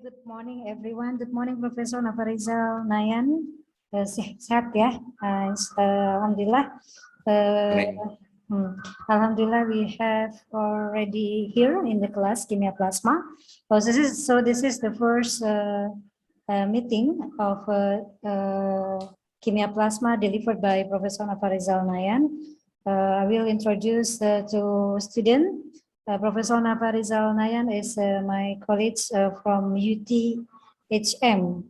Good morning everyone. Good morning Professor Nafarizal, Nayan. Sehat ya. Alhamdulillah. Alhamdulillah, we have already here in the class Kimia Plasma. This is the first meeting of Kimia Plasma delivered by Professor Nafarizal Nayan. I will introduce to student. Professor Nafarizal Nayan is my colleague from UTHM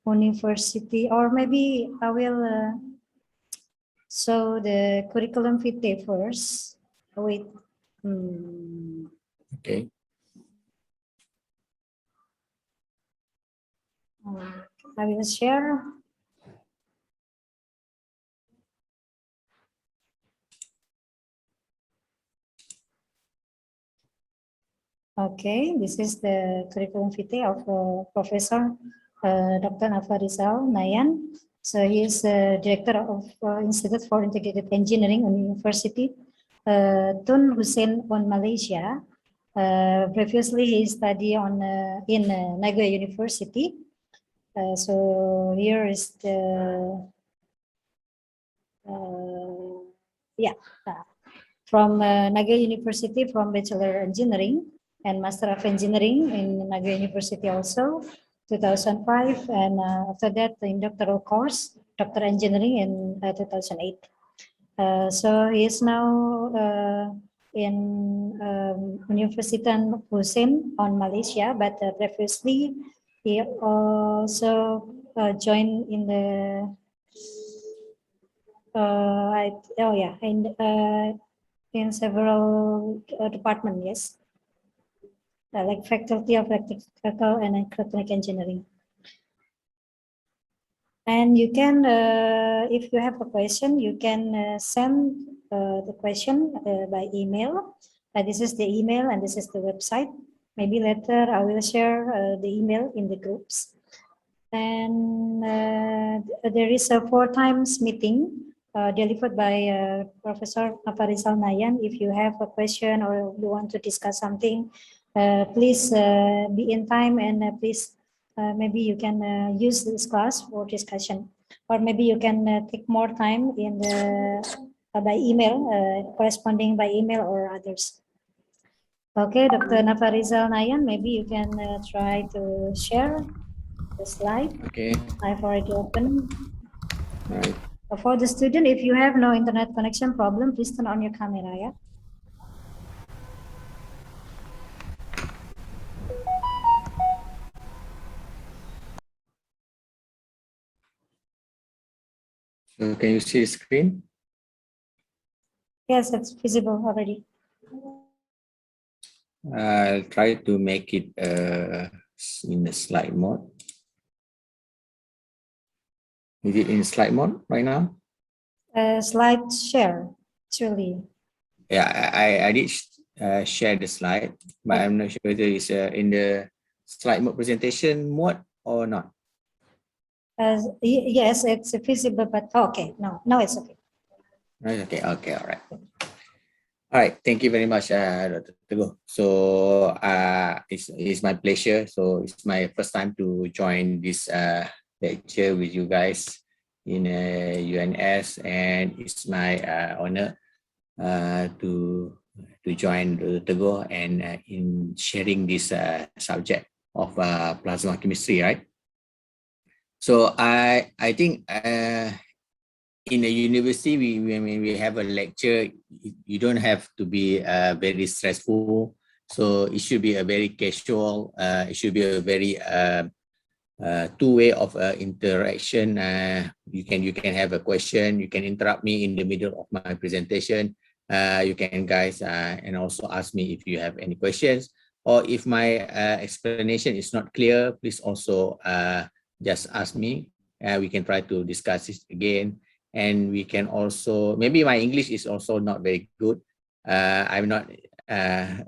University, or maybe I will show the curriculum vitae first. Wait. Okay. I will share. Okay, this is the curriculum vitae of Professor Dr. Nafarizal Nayan. So he is director of Institute for Integrated Engineering on University Tun Hussein on Malaysia. Previously, he studied in Nagoya University. So here is the from Nagoya University from Bachelor Engineering and Master of Engineering in Nagoya University also 2005, and after that in doctoral course Doctor Engineering in 2008. So he is now in University Tun Hussein on Malaysia, but previously he also joined in the in several departments, yes, like Faculty of Electrical and Electronic Engineering. And you can, if you have a question, you can send the question by email. This is the email and this is the website. Maybe later I will share the email in the groups. And there is a 4 times meeting delivered by Professor Nafarizal Nayan. If you have a question or you want to discuss something, please be in time, and please maybe you can use this class for discussion, or maybe you can take more time in the by email, corresponding by email or others. Okay, Dr. Nafarizal Nayan, maybe you can try to share the slide. Okay. I've already opened. All right. For the student, if you have no internet connection problem, please turn on your camera, yeah. So can you see the screen? Yes, it's visible already. I'll try to make it in the slide mode. Is it in slide mode right now? Slide share, actually. Yeah, I did share the slide, but I'm not sure whether it's in the slide mode presentation mode or not. Yes, it's visible, but okay, no, it's okay. Right. Okay. Okay. All right. All right. Thank you very much, Dr. Teguh. So it's my pleasure. So it's my first time to join this lecture with you guys in UNS, and it's my honor to join Dr. Teguh and in sharing this subject of plasma chemistry, right? So I think in a university, when we have a lecture, you don't have to be very stressful. So it should be a very casual. It should be a very two-way of interaction. You can have a question. You can interrupt me in the middle of my presentation. You can guys and also ask me if you have any questions, or if my explanation is not clear, please also just ask me. We can try to discuss this again. And we can also, maybe my English is also not very good. I'm not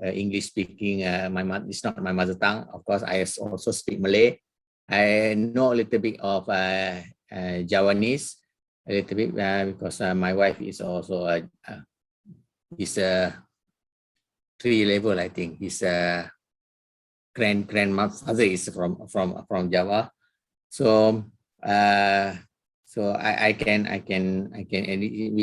English speaking. It's not my mother tongue. Of course, I also speak Malay. I know a little bit of Javanese, a little bit because my wife is also is a 3 level, I think. He's grandmother is from Java. So we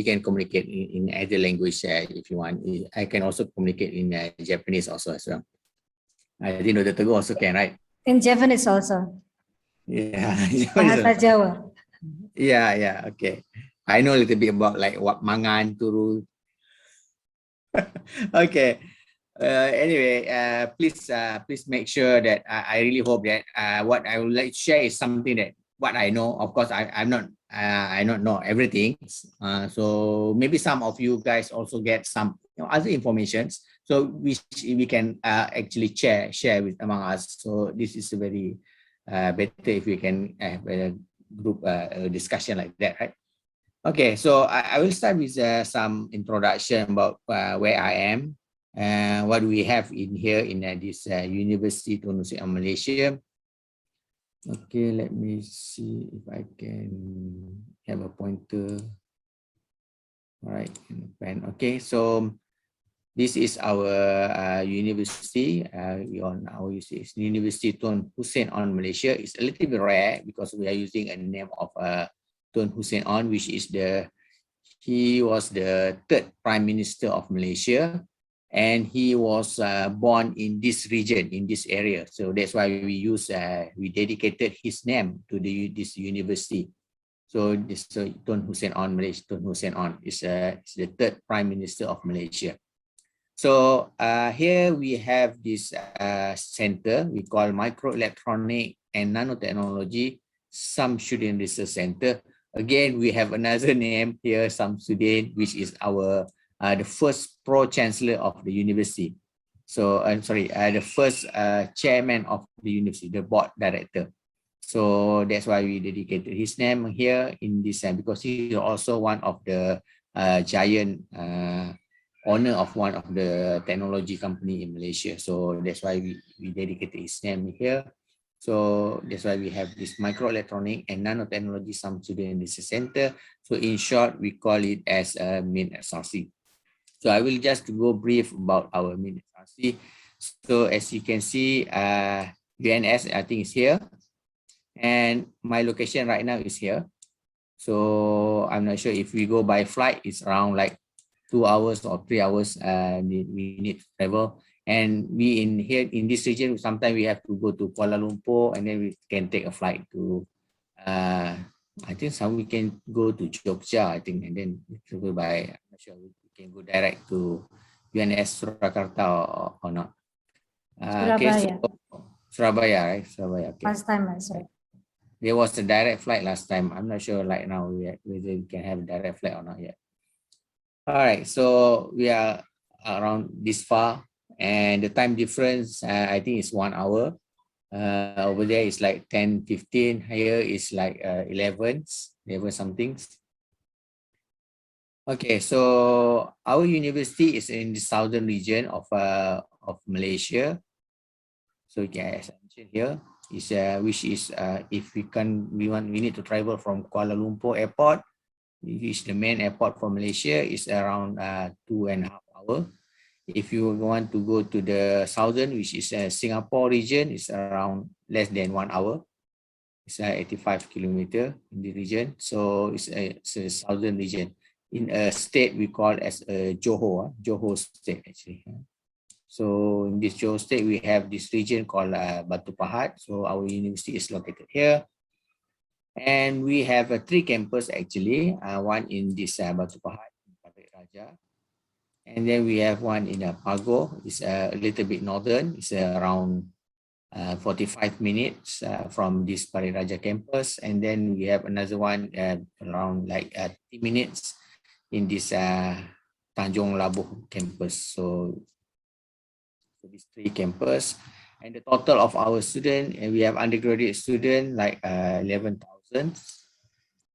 can communicate in either language if you want. I can also communicate in Japanese also as well. I didn't know that Teguh also can, right? In Japanese also. Yeah, Bahasa Jawa. Yeah, okay. I know a little bit about like what mangan turu. Okay. Anyway, please make sure that I really hope that what I would like to share is something that what I know. Of course, I don't know everything. So maybe some of you guys also get some other informations. So we can actually share with among us. So this is very better if we can have a group discussion like that, right? Okay, so I will start with some introduction about where I am and what we have in here in this University Tun Hussein Malaysia. Okay, let me see if I can have a pointer. All right, pen. Okay, so this is our university. On our University Tun Hussein on Malaysia. It's a little bit rare because we are using a name of Tun Hussein on, which is he was the third Prime Minister of Malaysia, and he was born in this region, in this area. So that's why we dedicated his name to this university. So this Tun Hussein on Malaysia. Tun Hussein on is the third Prime Minister of Malaysia. So here we have this center we call Microelectronic and Nanotechnology Samsudin Research Center. Again, we have another name here, Samsudin, which is our the first pro-chancellor of the university. So I'm sorry, the first chairman of the university, the board director. So that's why we dedicated his name here in this because he is also one of the giant owner of one of the technology company in Malaysia. So that's why we dedicated his name here. So that's why we have this Microelectronic and Nanotechnology Samsudin Research Center. So in short, we call it as MIN-SRC. So I will just go brief about our MIN-SRC. So as you can see, VNS I think is here. And my location right now is here. So I'm not sure if we go by flight, it's around like 2 hours or 3 hours we need to travel. And we in here in this region, sometimes we have to go to Kuala Lumpur and then we can take a flight to, I think some we can go to Jogja, I think, and then travel by, I'm not sure we can go direct to UNS Surakarta or not. Surabaya. Okay, so Surabaya, right? Surabaya, okay. Last time I saw. There was a direct flight last time. I'm not sure like now whether we can have a direct flight or not yet. All right, so we are around this far, and the time difference I think is 1 hour. Over there is like 10:15. Here is like 11 something. Okay, so our university is in the southern region of Malaysia. So yeah, as I mentioned here, is which is if we need to travel from Kuala Lumpur Airport, which is the main airport for Malaysia, is around 2.5 hours. If you want to go to the southern, which is Singapore region, is around less than 1 hour. It's 85 kilometer in the region. So it's a southern region. In a state we call as Johor state actually. So in this Johor state, we have this region called Batu Pahat. So our university is located here. And we have 3 campuses actually. One in this Batu Pahat, Parit Raja. And then we have one in Pago. It's a little bit northern. It's around 45 minutes from this Parit Raja campus. And then we have another one around like 30 minutes in this Tanjung Labuh campus. So these 3 campus, and the total of our student, and we have undergraduate student like 11,000,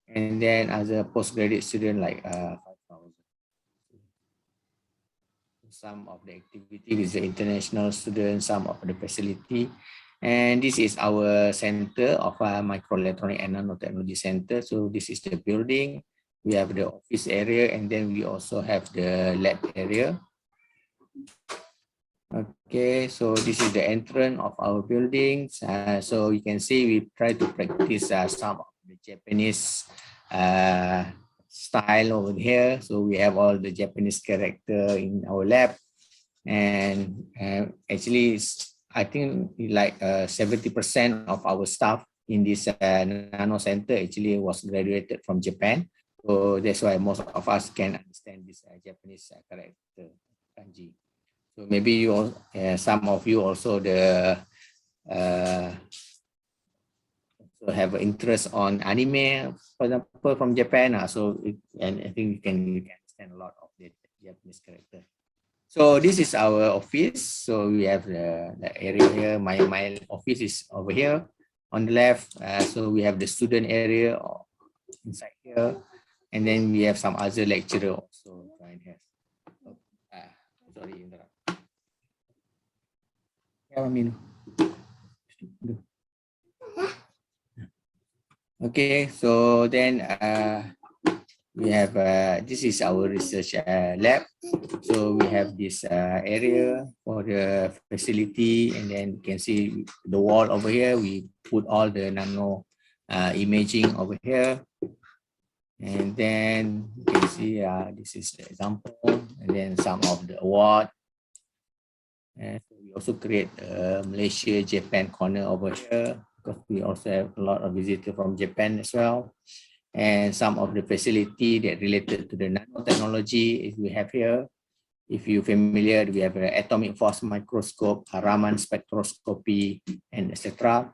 and then as a postgraduate student like 5,000. Some of the activity is the international students, some of the facility, and this is our center of Microelectronic and Nanotechnology Center. So this is the building. We have the office area, and then we also have the lab area. Okay, so this is the entrance of our buildings. So you can see we try to practice some of the Japanese style over here. So we have all the Japanese character in our lab, and actually, I think like 70% of our staff in this nano center actually was graduated from Japan. So that's why most of us can understand this Japanese character kanji. So maybe you all, some of you also uh, so have an interest on anime, for example, from Japan. And I think you can understand a lot of the Japanese character. So this is our office. So we have the area here. My office is over here on the left. So we have the student area inside here, and then we have some other lecturer also join here. Oh, sorry, interrupt. Yeah, I mean. Okay, so then we have this is our research lab. So we have this area for the facility, and then you can see the wall over here. We put all the nano imaging over here, and then you can see this is the example, and then some of the award. And so we also create Malaysia Japan corner over here, because we also have a lot of visitors from Japan as well. And some of the facility that related to the nanotechnology is we have here. If you're familiar, we have an atomic force microscope, a Raman spectroscopy, and etc.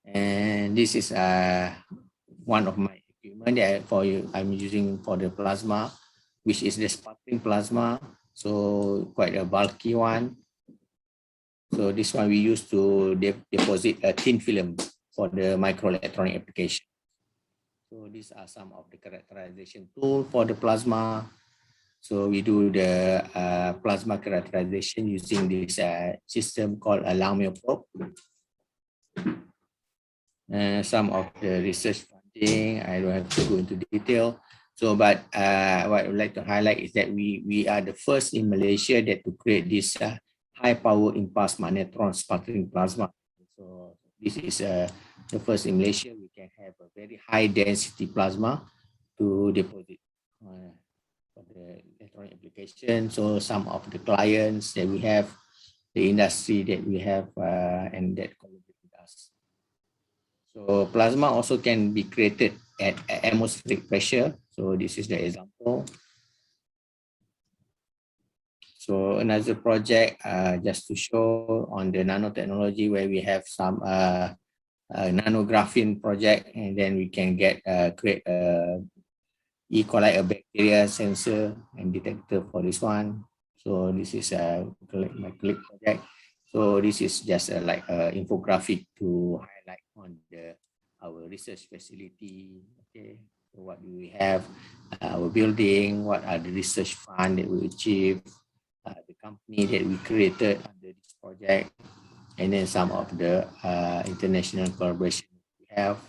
And this is one of my equipment that I'm using for the plasma, which is the sparkling plasma. So quite a bulky one. So this one we use to deposit a thin film for the microelectronic application. So these are some of the characterization tool for the plasma. So we do the plasma characterization using this system called a Lamio probe. Some of the research funding, I don't have to go into detail. So, but what I would like to highlight is that we are the first in Malaysia that to create this high power impulse magnetron sparkling plasma. So this is the first in Malaysia. We can have a very high density plasma to deposit for the electronic application. So some of the clients that we have, the industry that we have, and that collaborate with us. So plasma also can be created at atmospheric pressure. So this is the example. So another project just to show on the nanotechnology, where we have some nanographene project, and then we can create a E. coli, a bacteria sensor and detector for this one. So this is my colleague project. So this is just like an infographic to highlight on our research facility. Okay, so what do we have? Our building. What are the research fund that we achieve? The company that we created under this project, and then some of the international collaboration we have.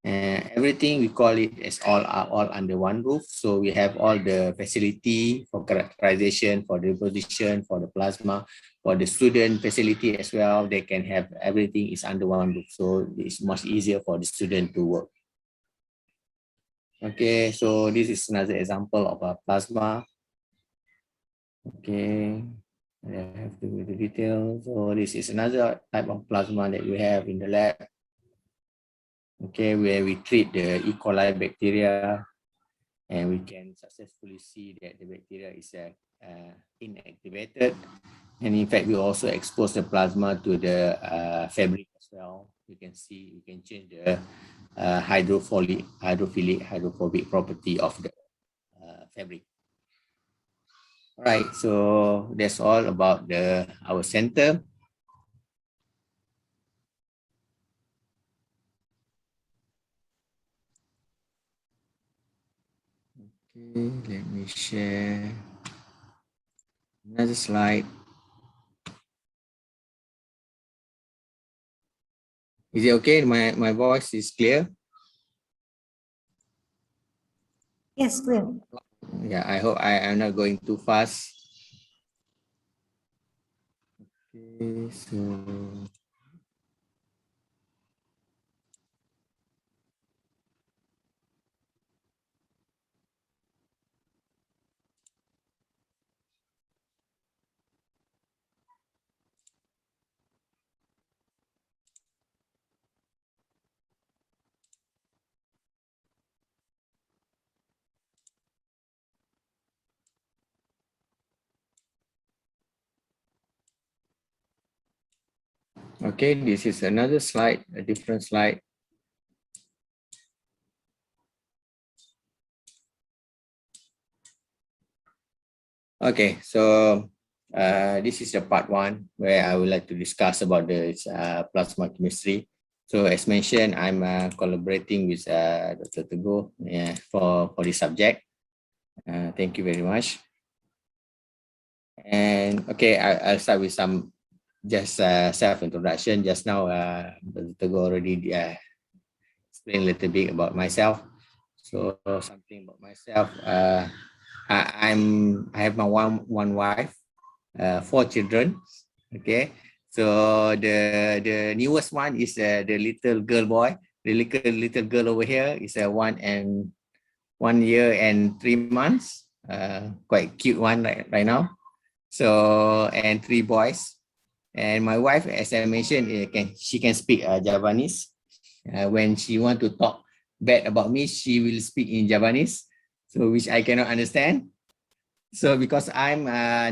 Everything we call it as all under one roof. So we have all the facility for characterization, for deposition, for the plasma, for the student facility as well. They can have everything is under one roof. So it's much easier for the student to work. Okay, so this is another example of a plasma. Okay, I have to go to details. So this is another type of plasma that we have in the lab. Okay, where we treat the E. coli bacteria, and we can successfully see that the bacteria is inactivated. And in fact, we also expose the plasma to the fabric as well. You can see, you can change the hydrophobic property of the fabric. All right, so that's all about our center. Okay, let me share another slide. Is it okay? My voice is clear? Yes, clear. Yeah, I hope I am not going too fast. Okay, so okay, this is another slide, a different slide. Okay, so this is the part one where I would like to discuss about the plasma chemistry. So as mentioned, I'm collaborating with Dr. Teguh for this subject. Thank you very much. And okay, I'll start with some just self-introduction. Just now, Dr. Teguh already explained a little bit about myself. So something about myself. I have my one wife, 4 children. Okay, so the newest one is the little girl boy. The little girl over here is a 1 year and 3 months. Quite cute one right now. So and 3 boys. And my wife, as I mentioned, she can speak Javanese. When she want to talk bad about me, she will speak in Javanese, so which I cannot understand. So because I'm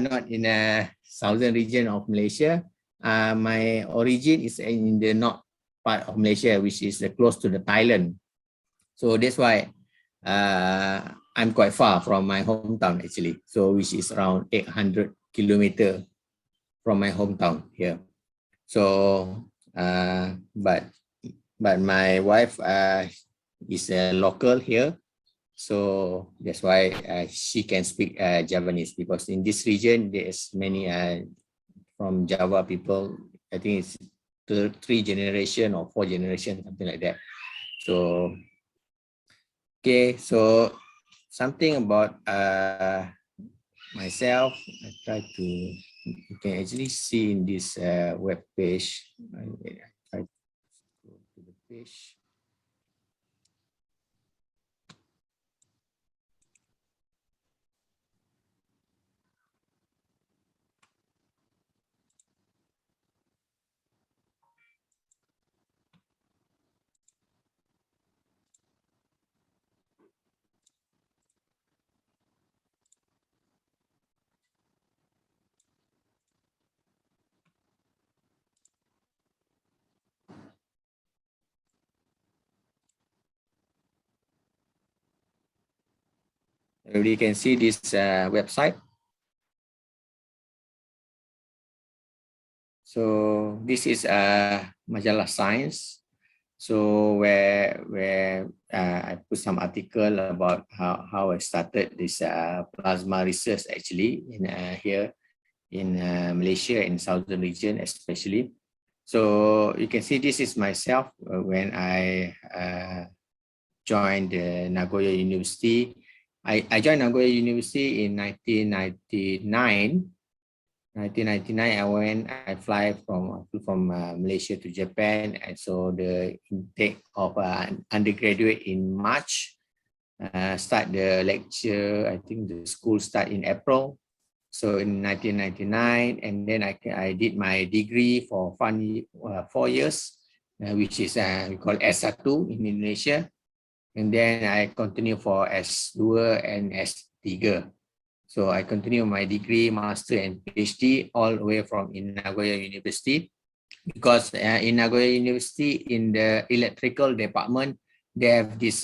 not in a southern region of Malaysia, my origin is in the north part of Malaysia, which is close to the Thailand. So that's why I'm quite far from my hometown actually. So which is around 800 kilometers from my hometown here. So but my wife is a local here. So that's why she can speak Javanese, because in this region there's many from Java people. I think it's 3 generation or 4 generation, something like that. So okay, so something about myself. I try to, you can actually see in this web page. I try to go to the page. Everybody can see this website. So this is majalah Science. So where I put some article about how I started this plasma research actually in here in Malaysia, in southern region especially. So you can see this is myself when I joined Nagoya University. I joined Nagoya University in 1999. 1999, I fly from Malaysia to Japan, and so the intake of undergraduate in March. Start the lecture. I think the school start in April. So in 1999, and then I did my degree for 4 years, which is we call S1 in Indonesia, and then I continue for S2 and S3. So I continue my degree, master, and PhD all the way from in Nagoya University, because in Nagoya University, in the electrical department, they have this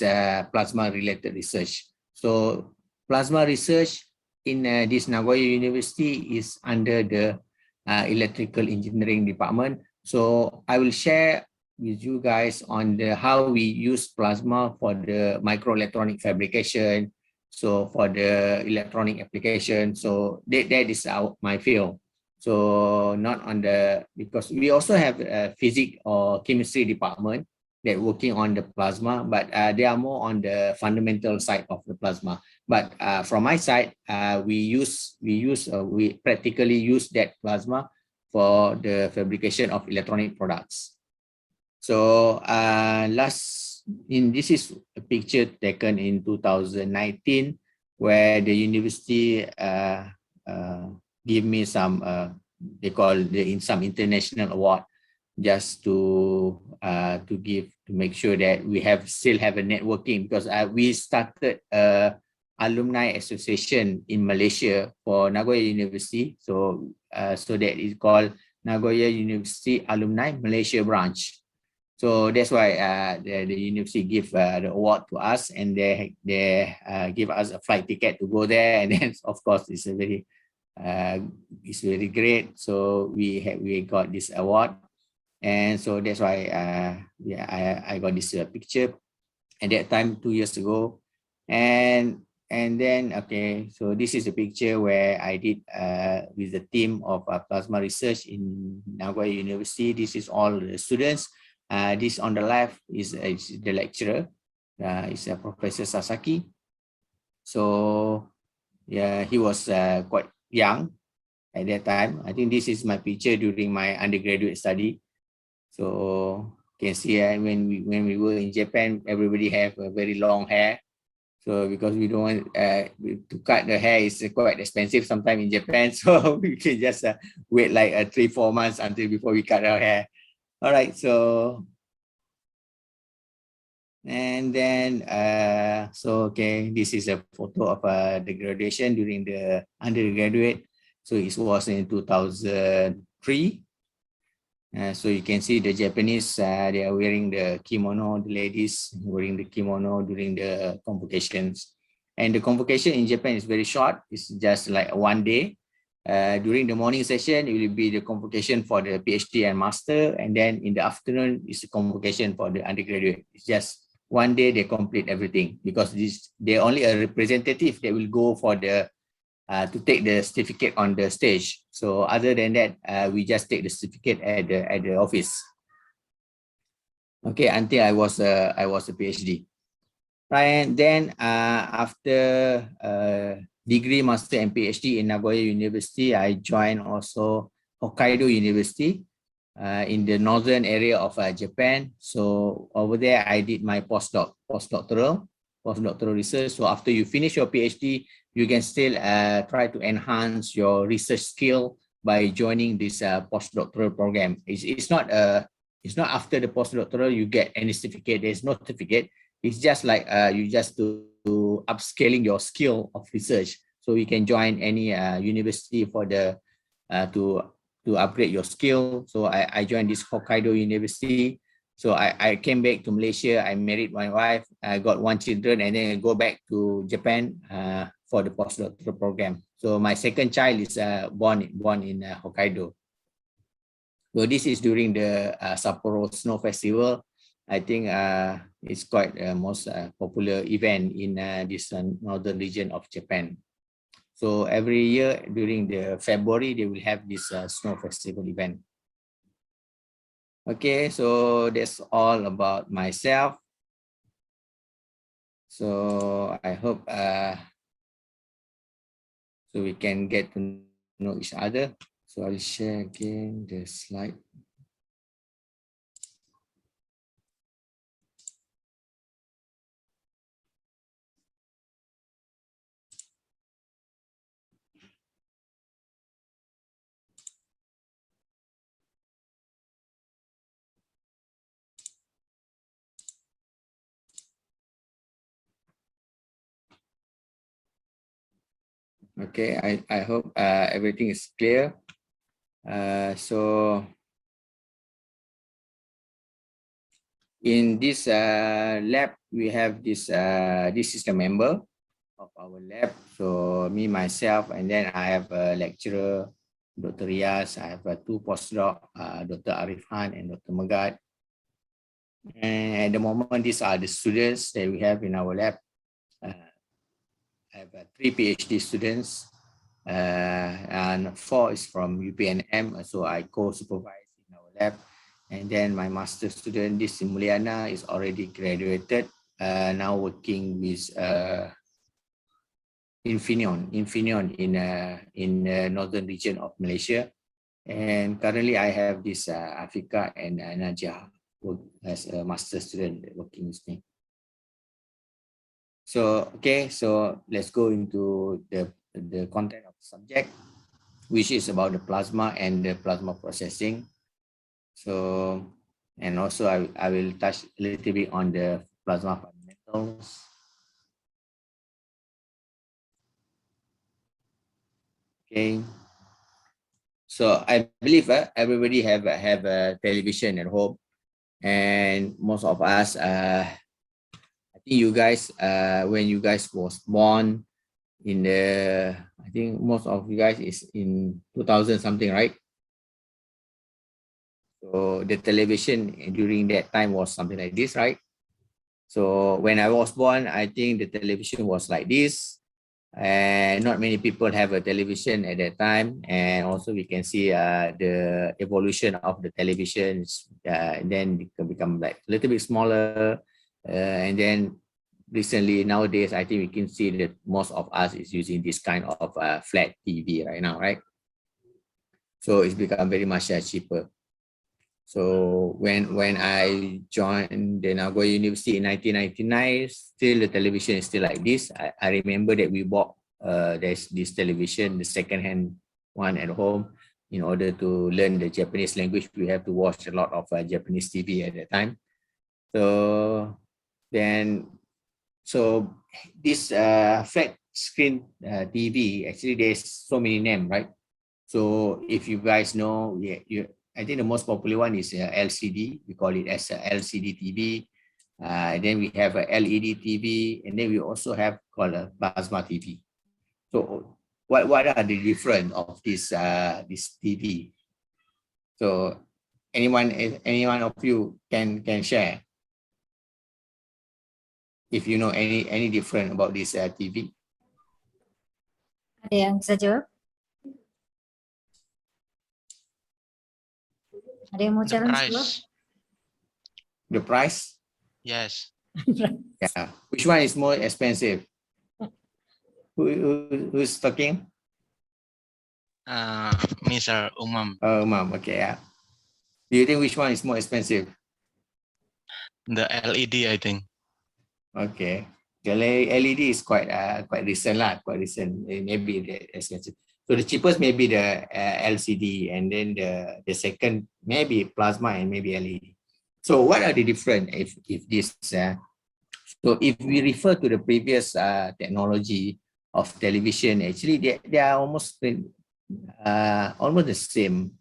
plasma-related research. So plasma research in this Nagoya University is under the electrical engineering department. So I will share with you guys on how we use plasma for the microelectronic fabrication. So for the electronic application, so that is my field. So not on the, because we also have a physics or chemistry department that working on the plasma, but they are more on the fundamental side of the plasma. But from my side, we practically use that plasma for the fabrication of electronic products. So this is a picture taken in 2019 where the university give me some they call some international award just to make sure that we still have a networking, because we started alumni association in Malaysia for Nagoya University, so that is called Nagoya University Alumni Malaysia Branch. So that's why the university give the award to us, and they give us a flight ticket to go there, and then of course it's very great. So we got this award, and so that's why I got this picture at that time 2 years ago, and then okay, so this is a picture where I did with the team of plasma research in Nagoya University. This is all the students. This on the left is the lecturer, is Professor Sasaki. So yeah, he was quite young at that time. I think this is my picture during my undergraduate study. So you can see when we were in Japan, everybody have a very long hair. So because we don't want to cut the hair is quite expensive sometimes in Japan, so we can just wait like 3-4 months until before we cut our hair. All right, so and then so okay, this is a photo of the graduation during the undergraduate. So it was in 2003. So you can see the Japanese, they are wearing the kimono, the ladies wearing the kimono during the convocations. And the convocation in Japan is very short. It's just like 1 day. During the morning session, it will be the convocation for the PhD and master. And then in the afternoon, it's the convocation for the undergraduate. It's just 1 day, they complete everything, because they're only a representative that will go for the to take the certificate on the stage. So other than that, we just take the certificate at the office. Okay, until I was a PhD. Right, and then after degree, master, and PhD in Nagoya University, I joined also Hokkaido University in the northern area of Japan. So over there, I did my postdoctoral research. So after you finish your PhD, you can still try to enhance your research skill by joining this postdoctoral program. It's not after the postdoctoral you get any certificate. There's no certificate. It's just like you just to upscaling your skill of research. So you can join any university for the to upgrade your skill. So I joined this Hokkaido University. So I came back to Malaysia. I married my wife. I got 1 children, and then I go back to Japan for the postdoctoral program. So my second child is born in Hokkaido. So this is during the Sapporo Snow Festival. I think it's quite most popular event in this northern region of Japan. So every year during the February, they will have this snow festival event. Okay, so that's all about myself. So I hope so we can get to know each other. So I'll share again the slide. Okay, I hope everything is clear. So in this lab, we have this is the member of our lab. So me, myself, and then I have a lecturer, Dr. Riaz. I have 2 postdoc, Dr. Arif Khan and Dr. Megat. And at the moment, these are the students that we have in our lab. I have 3 PhD students, and 4 is from UPNM. So I co-supervise in our lab. And then my master student, this Mulyana, is already graduated, now working with Infineon in the northern region of Malaysia. And currently I have this Afika and Najah work as a master student working with me. So, okay, so let's go into the content of the subject, which is about the plasma and the plasma processing. So, and also I will touch a little bit on the plasma fundamentals. Okay. So I believe everybody have a television at home, and most of us, I think you guys, when you guys was born in the, I think most of you guys is in 2000 something, right? So the television during that time was something like this, right? So when I was born, I think the television was like this, and not many people have a television at that time. And also we can see the evolution of the televisions. Then it can become like a little bit smaller, and then recently nowadays I think we can see that most of us is using this kind of flat TV right now, right? So it's become very much cheaper. So when I joined the Nagoya University in 1999, still the television is still like this. I remember that we bought there's this television, the second-hand one at home. In order to learn the Japanese language, we have to watch a lot of Japanese TV at that time. So then, so this flat screen TV, actually there's so many names, right? So if you guys know, I think the most popular one is LCD. We call it as a LCD TV. Then we have a LED TV, and then we also have called a plasma TV. So what are the difference of this TV? So anyone of you can share if you know any different about this TV. Ada yang bisa jawab? Ada yang mau The challenge dulu? price. The price? Yes. Yeah. Which one is more expensive? Who's talking? Mr. Umam. Oh, Mom. Okay. Yeah. Do you think which one is more expensive? The LED, I think. Okay. The LED is quite recent lah, quite recent. Maybe the expensive. So the cheapest maybe the LCD, and then the second maybe plasma and maybe LED. So what are the different if this? So if we refer to the previous technology of television, actually they are almost the same.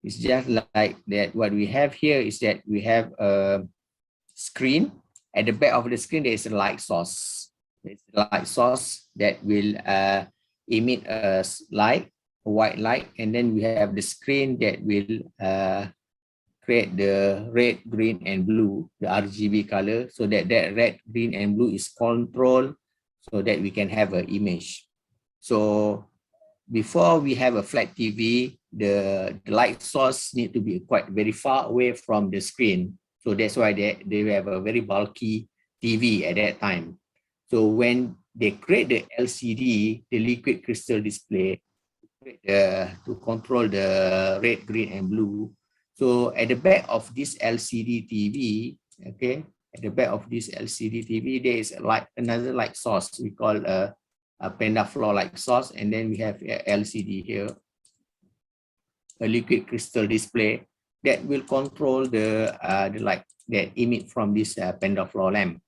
It's just like that. What we have here is that we have a screen. At the back of the screen, there is a light source. It's a light source that will emit a light, a white light, and then we have the screen that will create the red, green, and blue, the RGB color, so that red, green, and blue is controlled so that we can have an image. So before we have a flat TV, the light source need to be quite very far away from the screen. So that's why they have a very bulky TV at that time. So when they create the LCD, the liquid crystal display, to control the red, green, and blue. So at the back of this LCD TV, okay, at the back of this LCD TV, there is another light source we call a pentafloor light source, and then we have a LCD here, a liquid crystal display that will control the light that emit from this pentafloor lamp.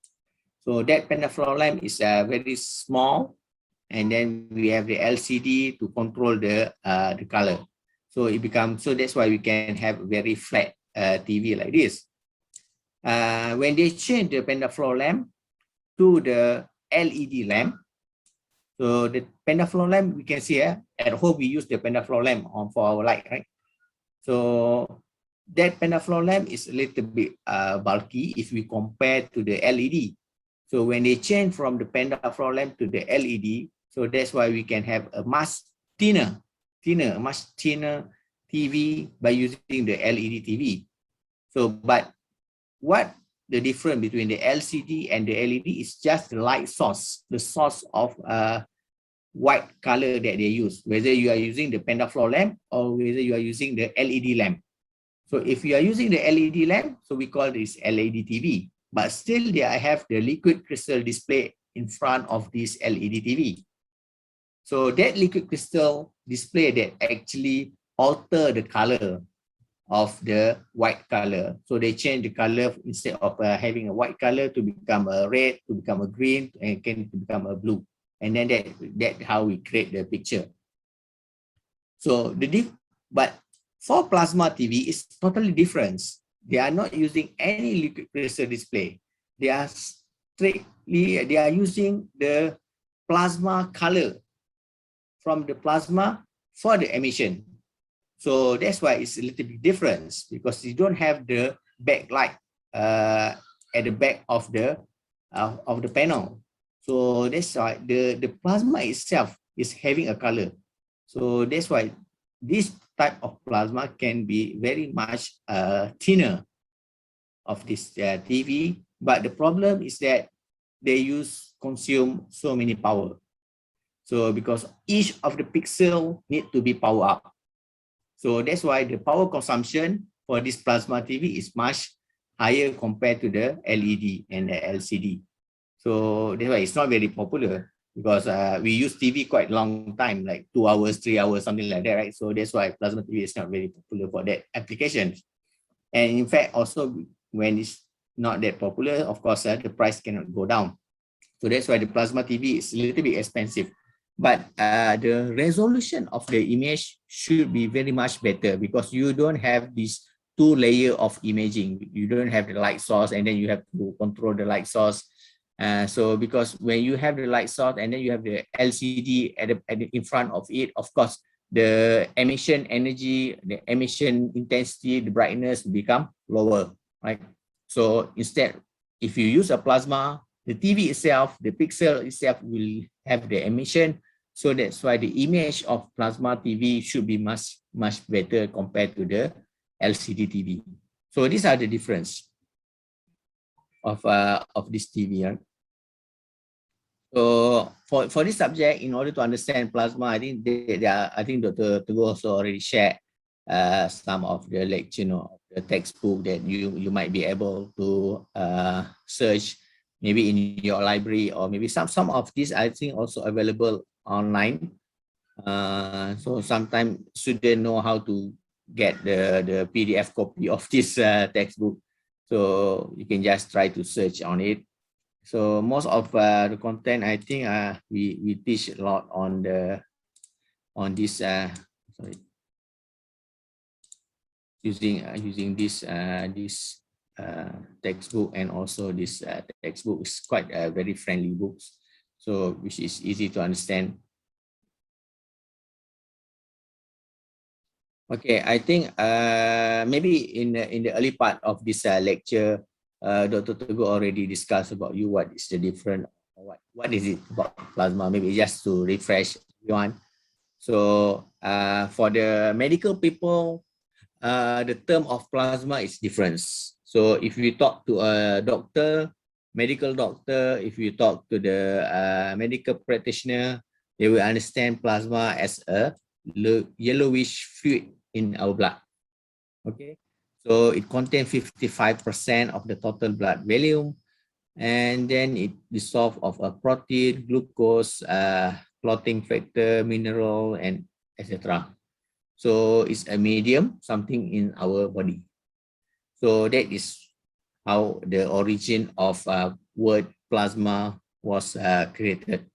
So that pentafloor lamp is very small, and then we have the LCD to control the color. So it becomes, so that's why we can have a very flat TV like this. When they change the pentafloor lamp to the LED lamp, so the pentafloor lamp, we can see at home we use the pentafloor lamp for our light, right? So that pentafloor lamp is a little bit bulky if we compare to the LED. So when they change from the pentafloor lamp to the LED, so that's why we can have a much thinner TV by using the LED TV. So, but what the difference between the LCD and the LED is just the light source, the source of white color that they use, whether you are using the pentafloor lamp or whether you are using the LED lamp. So if you are using the LED lamp, so we call this LED TV, but still they have the liquid crystal display in front of this LED TV. So that liquid crystal display that actually alter the color of the white color. So they change the color instead of having a white color to become a red, to become a green, and can become a blue. And then that's how we create the picture. So but for plasma TV, it's totally different. They are not using any liquid crystal display. They are using the plasma color from the plasma for the emission. So that's why it's a little bit different, because you don't have the backlight at the back of the panel. So that's why the plasma itself is having a color. So that's why this type of plasma can be very much thinner of this TV. But the problem is that they consume so many power. So because each of the pixel need to be powered up. So that's why the power consumption for this plasma TV is much higher compared to the LED and the LCD. So that's why it's not very popular, because we use TV quite long time, like 2 hours, 3 hours, something like that, right? So that's why plasma TV is not very popular for that application. And in fact, also when it's not that popular, of course, the price cannot go down. So that's why the plasma TV is a little bit expensive. But the resolution of the image should be very much better, because you don't have this 2 layer of imaging. You don't have the light source, and then you have to control the light source. So because when you have the light source and then you have the LCD in front of it, of course, the emission energy, the emission intensity, the brightness become lower, right? So instead, if you use a plasma, the TV itself, the pixel itself will have the emission. So that's why the image of plasma TV should be much better compared to the LCD TV. So these are the difference of this TV. Right? So for this subject, in order to understand plasma, I think Dr. Teguh also already shared some of the lecture, the textbook that you might be able to search maybe in your library, or maybe some of these I think also available online. So sometimes students know how to get the PDF copy of this textbook. So you can just try to search on it. So most of the content, I think we teach a lot on this using this textbook, and also this textbook is quite very friendly books, so which is easy to understand. Okay, I think maybe in the early part of this lecture, Dr. Teguh already discussed about what is the different, what is it about plasma, maybe just to refresh everyone. So for the medical people, the term of plasma is different. So if you talk to a doctor, medical doctor, if you talk to the medical practitioner, they will understand plasma as a yellowish fluid in our blood. Okay, so it contains 55% of the total blood volume, and then it dissolves of a protein, glucose, clotting factor, mineral, and etc. So it's a medium, something in our body. So that is how the origin of word plasma was created.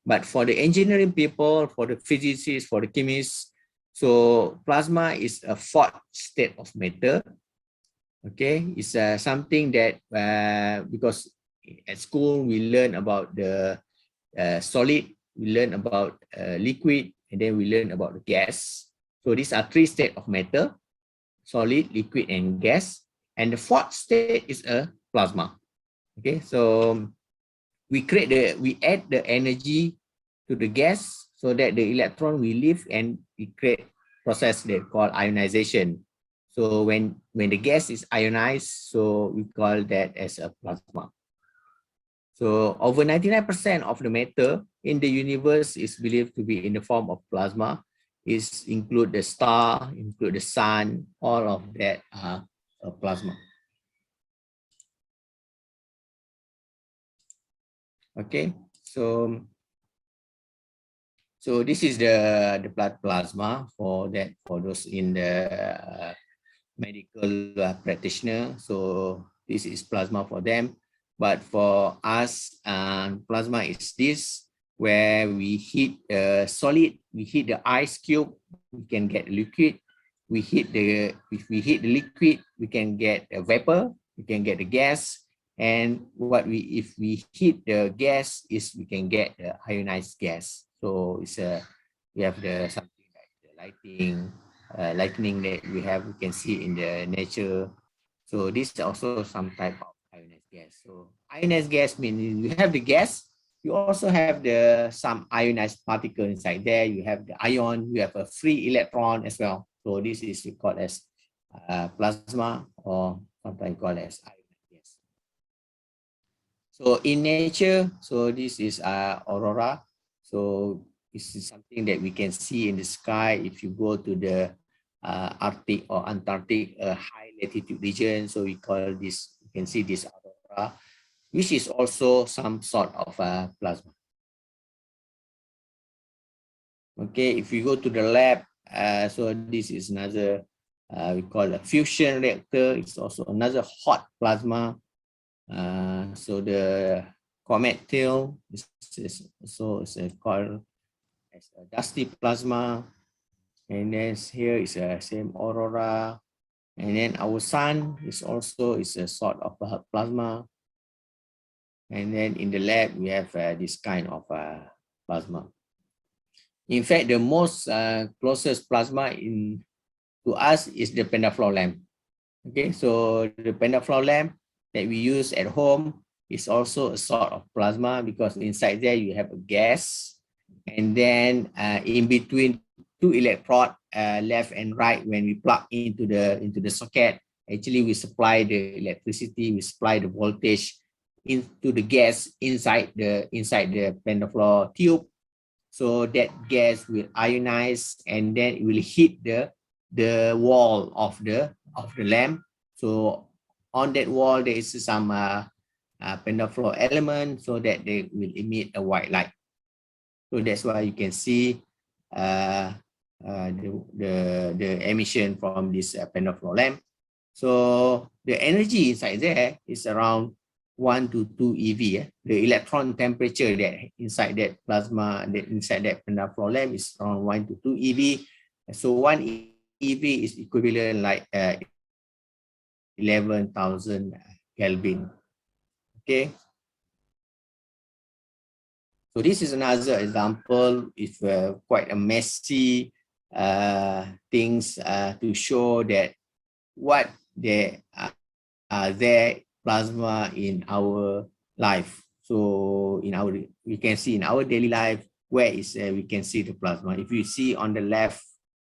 But for the engineering people, for the physicists, for the chemists, so plasma is a fourth state of matter. Okay, it's something that because at school we learn about the solid, we learn about liquid, and then we learn about the gas. So these are 3 states of matter: solid, liquid, and gas. And the fourth state is a plasma. Okay, so we add the energy to the gas so that the electron will leave, and we create process that called ionization. So when the gas is ionized, so we call that as a plasma. So over 99% of the matter in the universe is believed to be in the form of plasma. Is include the star, include the sun, all of that are plasma. Okay, so this is the blood plasma for those in the medical practitioner. So this is plasma for them, but for us, plasma is this where we heat solid, we heat the ice cube, we can get liquid. If we heat the liquid, we can get a vapor, we can get the gas, and if we heat the gas is we can get the ionized gas. So it's we have the something like the lightning that we can see in the nature. So this is also some type of ionized gas. So ionized gas means you have the gas, you also have some ionized particle inside there. You have the ion, you have a free electron as well. So this is called as plasma, or sometimes called as ionized gas. So in nature, so this is aurora. So this is something that we can see in the sky if you go to the Arctic or Antarctic high latitude region. So we call this, you can see this aurora, which is also some sort of plasma. Okay, if you go to the lab, so this is another, we call a fusion reactor. It's also another hot plasma. So the comet tail is also called as a dusty plasma. And then here is a same aurora. And then our sun is also a sort of plasma. And then in the lab, we have this kind of plasma. In fact, the most closest plasma to us is the pentafloor lamp. Okay, so the pentafloor lamp that we use at home is also a sort of plasma, because inside there you have a gas, and then in between two electrode, left and right, when we plug into the socket, actually we supply the electricity, we supply the voltage into the gas inside the pentafloor tube. So that gas will ionize, and then it will hit the wall of the lamp. So on that wall there is some pentafloor element, so that they will emit a white light. So that's why you can see the emission from this pentafloor lamp. So the energy inside there is around 1 to 2 EV. The electron temperature that inside that plasma, inside that pentafloor lamp, is around 1 to 2 EV. So 1 EV is equivalent like 11,000 Kelvin. Okay. So this is another example. It's quite a messy things to show that what there are there plasma in our life. So we can see in our daily life where is we can see the plasma. If you see on the left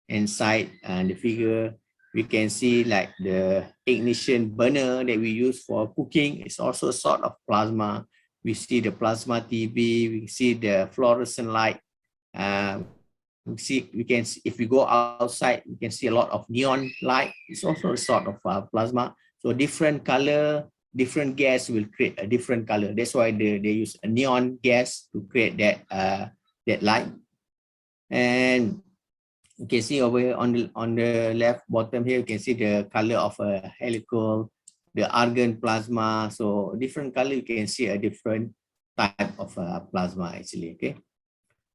hand side the figure, we can see like the ignition burner that we use for cooking is also a sort of plasma. We see the plasma TV, we see the fluorescent light. We can see, if we go outside, we can see a lot of neon light. It's also a sort of plasma. So different color, different gas will create a different color. That's why they use a neon gas to create that light. And you can see over here on the left bottom here, you can see the color of a helical, the argon plasma. So different color, you can see a different type of plasma actually. Okay.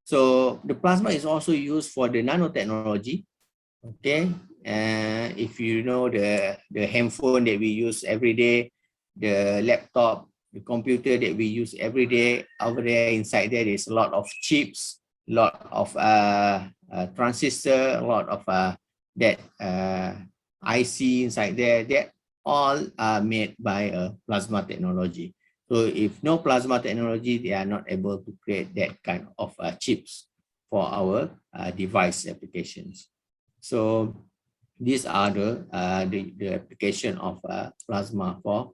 So the plasma is also used for the nanotechnology. Okay. If you know the handphone that we use every day, the laptop, the computer that we use every day, over there inside there's a lot of chips, a lot of transistor, a lot of that IC inside there. That all are made by plasma technology. So if no plasma technology, they are not able to create that kind of chips for our device applications. So these are the application of plasma for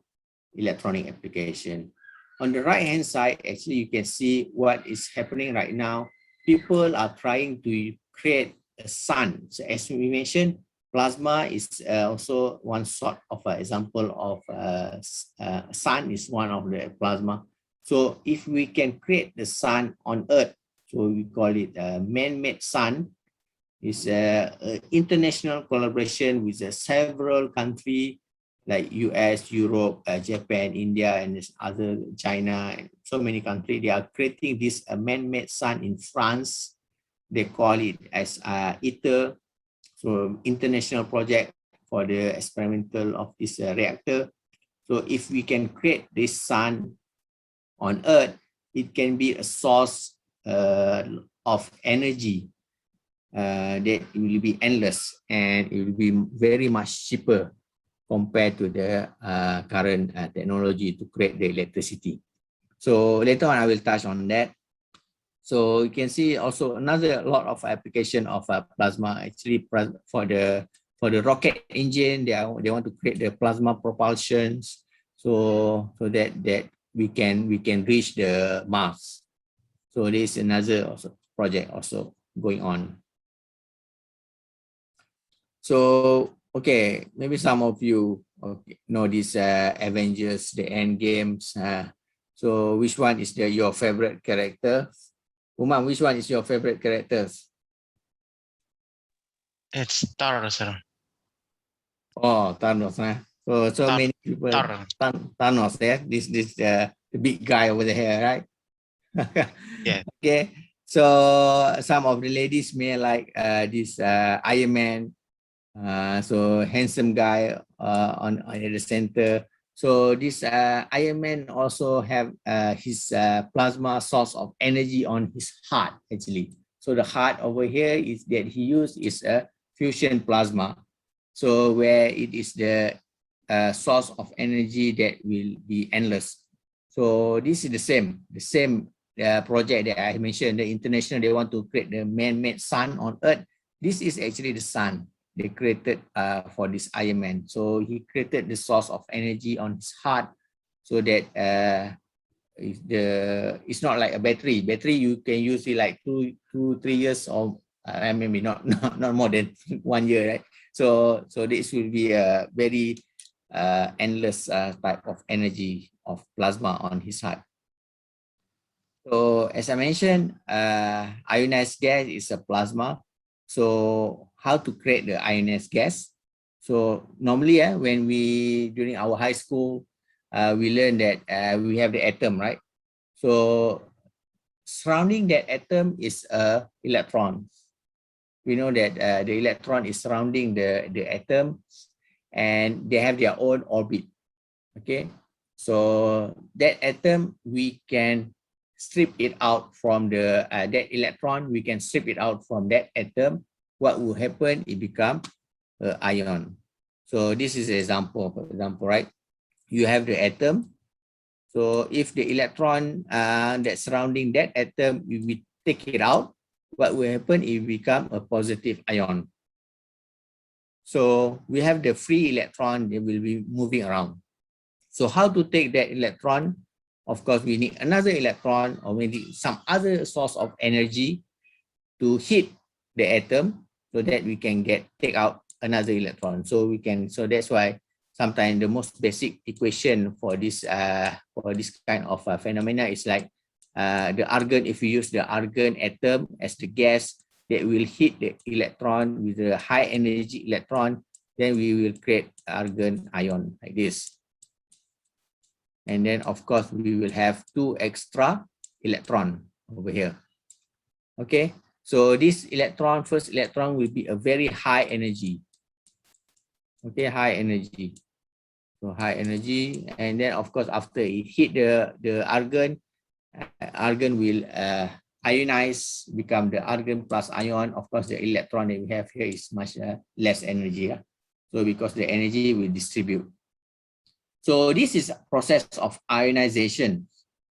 electronic application. on the right hand side, actually you can see what is happening right now. People are trying to create a sun. So as we mentioned, plasma is also one sort of example of sun is one of the plasma. So if we can create the sun on Earth, so we call it a man-made sun. It's an international collaboration with several countries like US, Europe, Japan, India, and other China, and so many countries. They are creating this man-made sun in France. They call it as ITER, so international project for the experimental of this reactor. So if we can create this sun on Earth, it can be a source of energy that will be endless, and it will be very much cheaper compared to the current technology to create the electricity. So later on, I will touch on that. So you can see also another lot of application of plasma. Actually, for the rocket engine, they want to create the plasma propulsions, so that we can reach the Mars. So there is another also project also going on. So okay, maybe some of you know this Avengers, the End Games. So which one is your favorite character? Umam, which one is your favorite characters? It's Tar, sir. Oh, Thanos. So Tar, many people. Tar. Thanos, yeah. This the big guy over there, right? Yeah. Okay. So some of the ladies may like this Iron Man. So handsome guy on the center. So this Iron Man also have his plasma source of energy on his heart actually. So the heart over here is that he used is a fusion plasma. So where it is the source of energy that will be endless. So this is the same project that I mentioned. The international, they want to create the man-made sun on Earth. This is actually the sun they created for this Iron Man. So he created the source of energy on his heart, so that it's not like a battery. Battery you can use it like 3 years, or maybe not more than 1 year, right? So this will be a very endless type of energy of plasma on his heart. So as I mentioned, ionized gas is a plasma. So how to create the ionized gas? So normally, when we during our high school, we learn that we have the atom, right? So surrounding that atom is a electron. We know that the electron is surrounding the atom, and they have their own orbit. Okay, so that atom we can strip it out from the that electron, we can strip it out from that atom. What will happen? It becomes ion. So this is an example. For example, right? You have the atom. So if the electron that's surrounding that atom, we take it out, what will happen? It become a positive ion. So we have the free electron, they will be moving around. So how to take that electron? Of course, we need another electron, or we need some other source of energy to hit the atom, so that we can take out another electron. So that's why sometimes the most basic equation for this kind of phenomena is like the argon. If we use the argon atom as the gas that will hit the electron with a high energy electron, then we will create argon ion like this. And then of course we will have 2 extra electron over here. Okay, so this electron, first electron, will be a very high energy. Okay, high energy. So high energy, and then of course after it hit the argon, argon will ionize, become the argon plus ion. Of course, the electron that we have here is much less energy. So because the energy will distribute. So this is a process of ionization.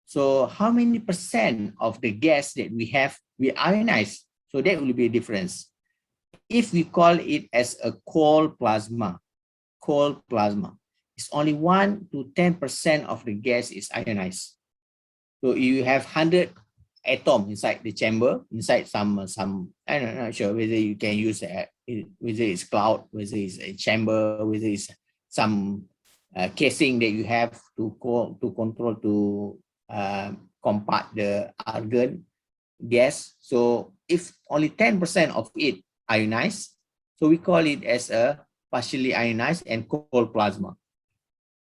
So how many percent of the gas that we have, we ionize? So that will be a difference. If we call it as a cold plasma, it's only 1 to 10% of the gas is ionized. So you have 100 atom inside the chamber, inside some I'm not sure whether you can use whether it's cloud, whether it's a chamber, whether it's some casing that you have to control to compact the argon gas. So if only 10% of it ionized, so we call it as a partially ionized and cold plasma.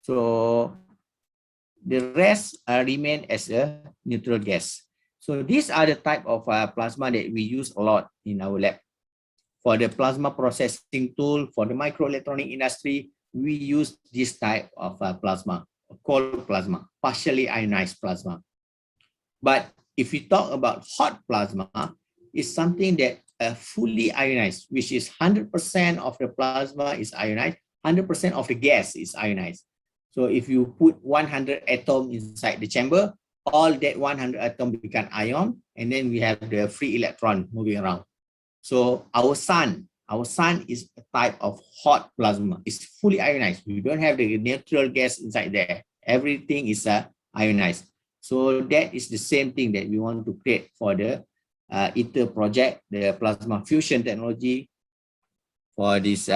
So the rest remain as a neutral gas. So these are the type of plasma that we use a lot in our lab. For the plasma processing tool, for the microelectronic industry, we use this type of plasma, cold plasma, partially ionized plasma. But if we talk about hot plasma, it's something that fully ionized, which is 100% of the plasma is ionized, 100% of the gas is ionized. So if you put 100 atom inside the chamber, all that 100 atom become ion, and then we have the free electron moving around. So our sun is a type of hot plasma. It's fully ionized. We don't have the neutral gas inside there. Everything is ionized. So that is the same thing that we want to create for the ITER project, the plasma fusion technology for this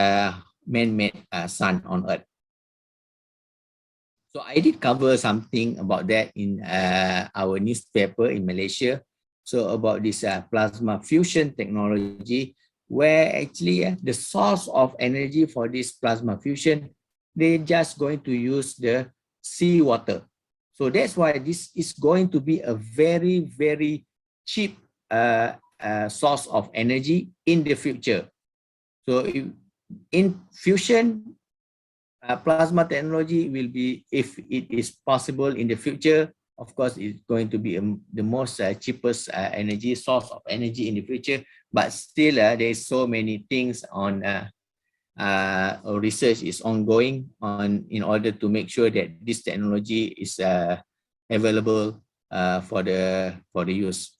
man-made sun on Earth. So I did cover something about that in our newspaper in Malaysia. So about this plasma fusion technology, where actually the source of energy for this plasma fusion, they're just going to use the seawater. So that's why this is going to be a very, very cheap source of energy in the future. So in fusion, plasma technology will be, if it is possible in the future, of course, it's going to be the most cheapest energy source of energy in the future. But still, there's so many things on research is ongoing on in order to make sure that this technology is available for the use.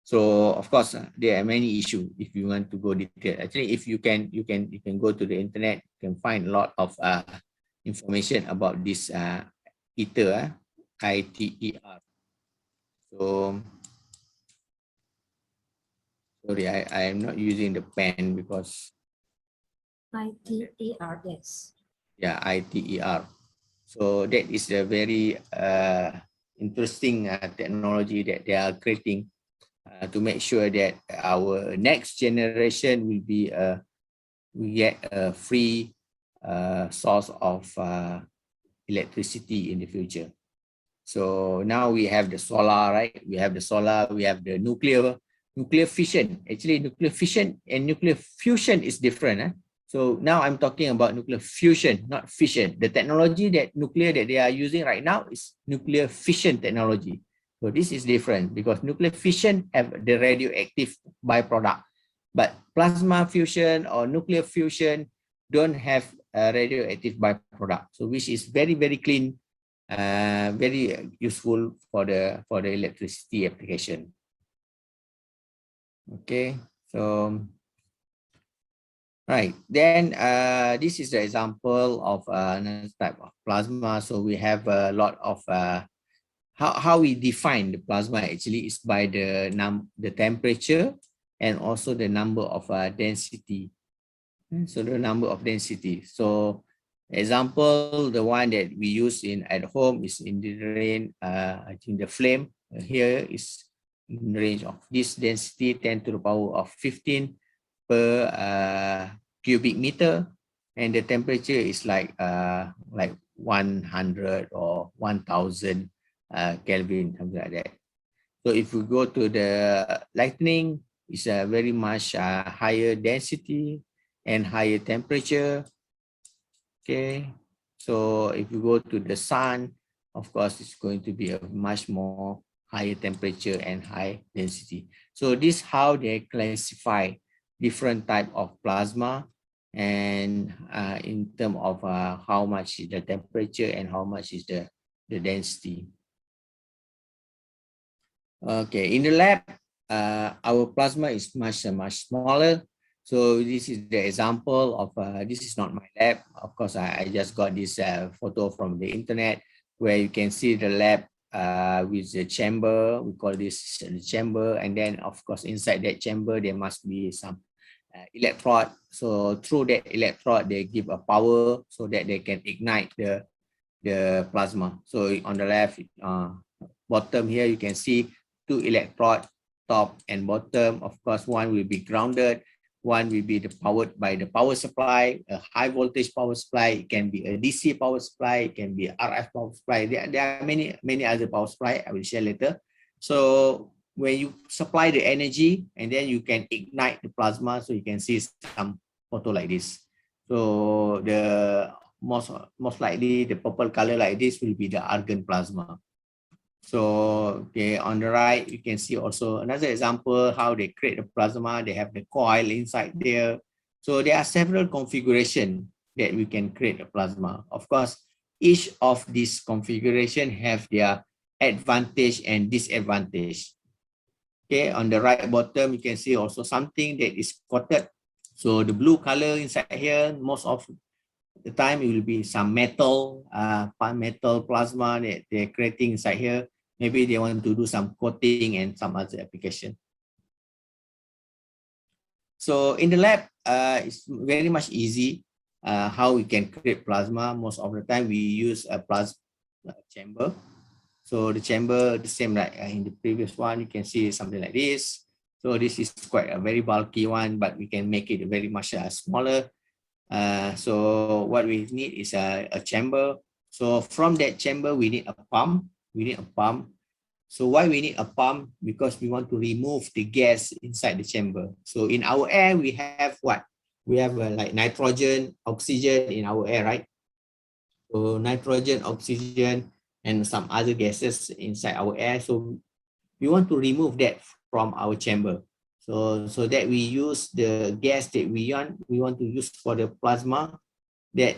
So of course, there are many issues if you want to go detail. Actually, if you can go to the internet, you can find a lot of information about this ITER, ITER. So sorry, I am not using the pen because ITER, yes. Yeah, ITER. So that is a very interesting technology that they are creating to make sure that our next generation will be we get a free source of electricity in the future. So now we have the solar, right? We have the solar, we have the nuclear fission. Actually, nuclear fission and nuclear fusion is different. So now I'm talking about nuclear fusion, not fission. The technology that they are using right now is nuclear fission technology. So this is different because nuclear fission have the radioactive byproduct, but plasma fusion or nuclear fusion don't have a radioactive byproduct. So which is very, very clean, very useful for the electricity application. Okay, so right, then this is the example of another type of plasma. So we have a lot of how we define the plasma actually is by the temperature and also the number of density. So the number of density. So example, the one that we use at home is in the range, I think the flame here is in the range of this density 10 to the power of 15 per cubic meter, and the temperature is like 100 or 1000 Kelvin, something like that. So if we go to the lightning, it's a very much higher density and higher temperature. Okay, so if you go to the sun, of course, it's going to be a much more higher temperature and high density. So this is how they classify different type of plasma, and in terms of how much is the temperature and how much is the density. Okay, in the lab, our plasma is much smaller. So this is the example of, this is not my lab. Of course, I just got this photo from the internet where you can see the lab with the chamber. We call this the chamber, and then of course inside that chamber there must be some electrode. So through that electrode they give a power so that they can ignite the plasma. So on the left bottom here you can see two electrode, top and bottom. Of course one will be grounded, one will be powered by the power supply, a high voltage power supply. It can be a DC power supply, it can be a RF power supply. There are many other power supply I will share later. So when you supply the energy and then you can ignite the plasma, so you can see some photo like this. So the most likely the purple color like this will be the argon plasma. So okay, on the right you can see also another example how they create the plasma. They have the coil inside there. So there are several configurations that we can create a plasma. Of course, each of these configuration have their advantage and disadvantage. Okay, on the right bottom, you can see also something that is coated. So the blue color inside here, most of the time it will be some metal, metal plasma that they're creating inside here. Maybe they want to do some coating and some other application. So in the lab, it's very much easy how we can create plasma. Most of the time we use a plasma chamber. So the chamber, the same like in the previous one, you can see something like this. So this is quite a very bulky one, but we can make it very much smaller. So what we need is a chamber. So from that chamber, we need a pump. So why we need a pump? Because we want to remove the gas inside the chamber. So in our air, we have what? We have like nitrogen, oxygen in our air, right? So nitrogen, oxygen, and some other gases inside our air. So we want to remove that from our chamber. So that we use the gas that we want to use for the plasma that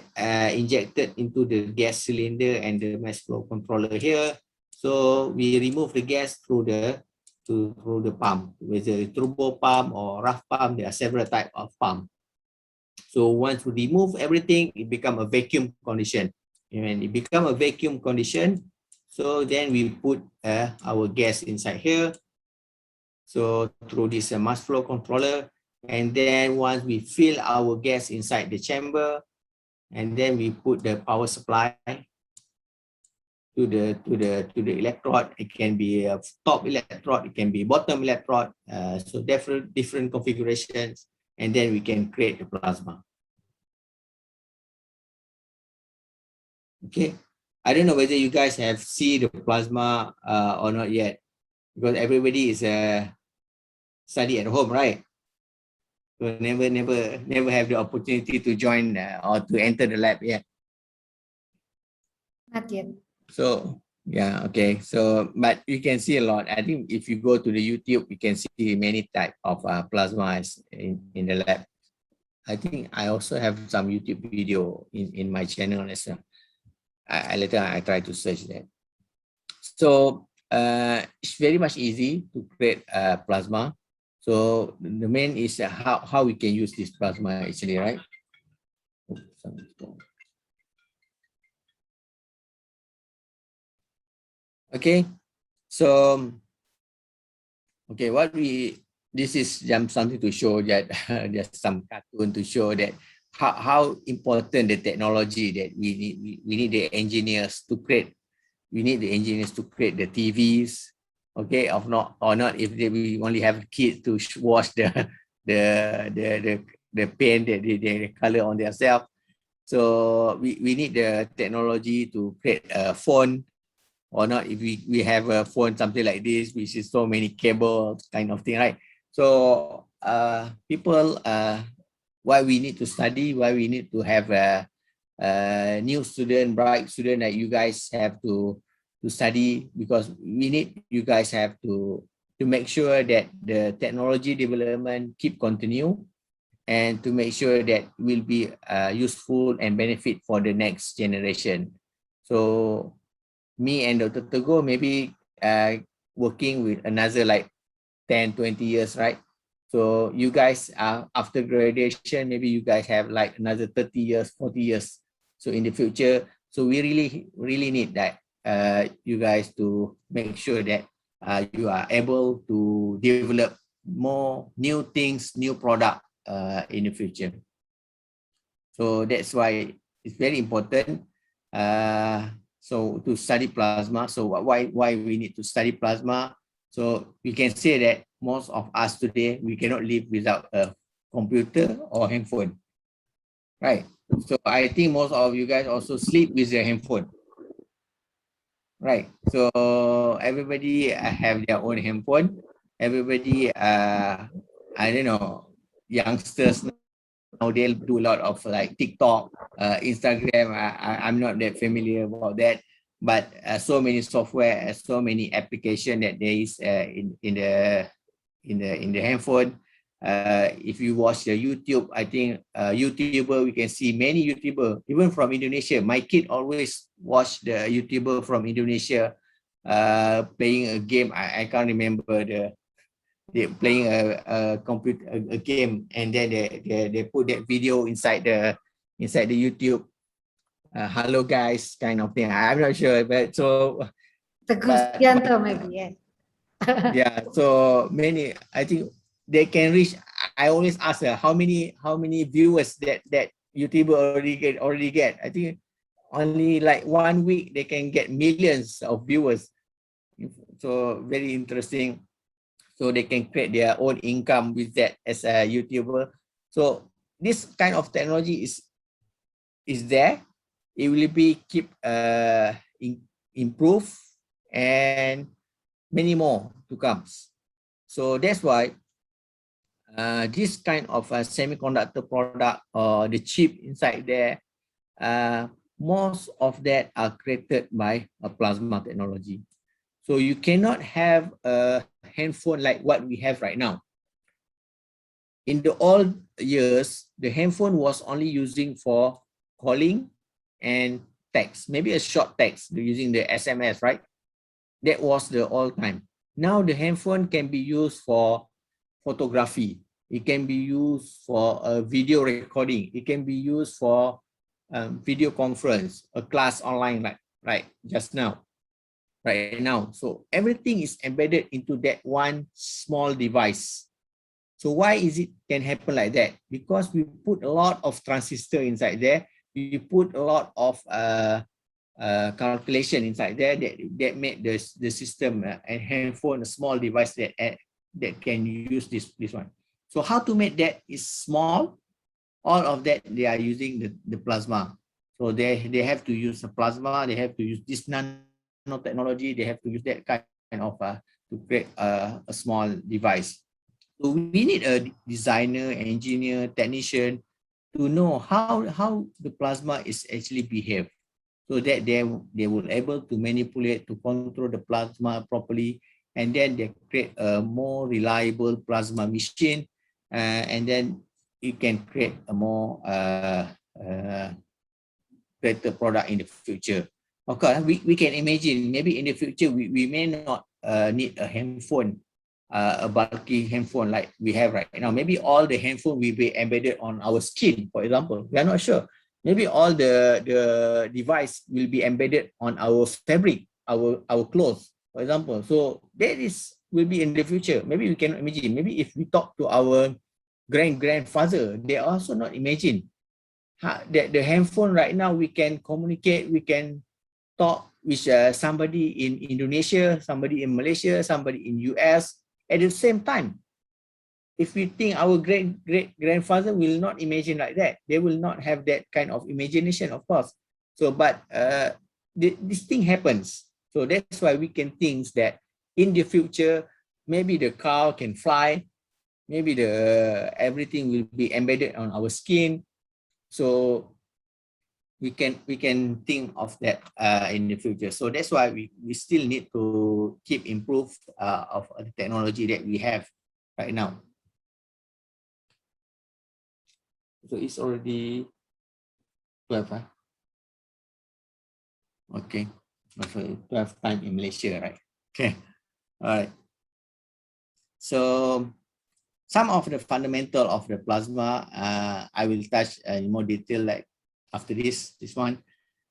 injected into the gas cylinder and the mass flow controller here. So we remove the gas through the pump, whether a turbo pump or rough pump. There are several types of pump. So once we remove everything, it becomes a vacuum condition. When it becomes a vacuum condition, so then we put our gas inside here. So through this mass flow controller, and then once we fill our gas inside the chamber, and then we put the power supply to the electrode. It can be a top electrode, it can be bottom electrode. So different configurations, and then we can create the plasma. Okay, I don't know whether you guys have seen the plasma or not yet, because everybody is study at home, right? So never have the opportunity to join or to enter the lab yet. Not yet. So yeah, okay. So but you can see a lot. I think if you go to the YouTube, you can see many types of plasma in the lab. I think I also have some YouTube video in my channel as well. Later I try to search that. So it's very much easy to create plasma. So the main is how we can use this plasma actually, right? Okay, so okay, this is something to show that there's some cartoon to show that how important the technology that we need the engineers to create. We need the engineers to create the TVs, okay, or not if we only have kids to wash the paint that they color on themselves. So we need the technology to create a phone, or not if we have a phone something like this, which is so many cables kind of thing, right? So people, why we need to study, why we need to have a new student, bright student that you guys have to study, because we need you guys have to make sure that the technology development keep continue, and to make sure that will be useful and benefit for the next generation. So me and Dr. Teguh maybe working with another like 10-20 years, right? So you guys after graduation, maybe you guys have like another 30 years, 40 years. So in the future, so we really need that you guys to make sure that you are able to develop more new things, new product in the future. So that's why it's very important. So to study plasma. So why we need to study plasma? So we can say that most of us today, we cannot live without a computer or handphone, right? So I think most of you guys also sleep with your handphone, right? So everybody have their own handphone. Everybody, I don't know, youngsters now they do a lot of like TikTok, Instagram. I'm not that familiar about that, but so many software, so many application that there is in the handphone. If you watch the YouTube, I think YouTuber, we can see many YouTuber, even from Indonesia. My kid always watch the YouTuber from Indonesia playing a game. I can't remember they playing a computer a game, and then they put that video inside the YouTube. Hello guys, kind of thing. I'm not sure, but so Teguh Subianto maybe, yeah. yeah, so many, I think they can reach. I always ask her how many viewers that YouTuber already get. I think only like 1 week they can get millions of viewers. So very interesting. So they can create their own income with that as a YouTuber. So this kind of technology is there. It will be keep improve, and many more to come. So that's why this kind of semiconductor product or the chip inside there, most of that are created by a plasma technology. So you cannot have a handphone like what we have right now. In the old years, the handphone was only using for calling and text, maybe a short text using the SMS, right? That was the old time. Now the handphone can be used for photography. It can be used for a video recording. It can be used for video conference, a class online, right just now. Right now. So everything is embedded into that one small device. So why is it can happen like that? Because we put a lot of transistor inside there. We put a lot of calculation inside there that made the system and handphone a small device that can use this one. So how to make that is small? All of that they are using the plasma. So they have to use the plasma. They have to use this nanotechnology. They have to use that kind of to create a small device. So we need a designer, engineer, technician to know how the plasma is actually behave, so that they will able to manipulate, to control the plasma properly, and then they create a more reliable plasma machine, and then you can create a more better product in the future. Okay, we can imagine maybe in the future we may not need a handphone, a bulky handphone like we have right now. Maybe all the handphone will be embedded on our skin, for example. We are not sure. Maybe all the device will be embedded on our fabric, our clothes, for example. So that will be in the future. Maybe we cannot imagine. Maybe if we talk to our grandfather, they also not imagine that the handphone right now we can communicate, we can talk with somebody in Indonesia, somebody in Malaysia, somebody in US at the same time. If we think our great-grandfather will not imagine like that, they will not have that kind of imagination, of course. So, but this thing happens. So that's why we can think that in the future, maybe the car can fly, maybe everything will be embedded on our skin. So we can think of that in the future. So that's why we still need to keep improve of the technology that we have right now. So it's already 12, huh? Okay. So 12 time in Malaysia, right? Okay. All right. So some of the fundamental of the plasma, I will touch in more detail like after this one.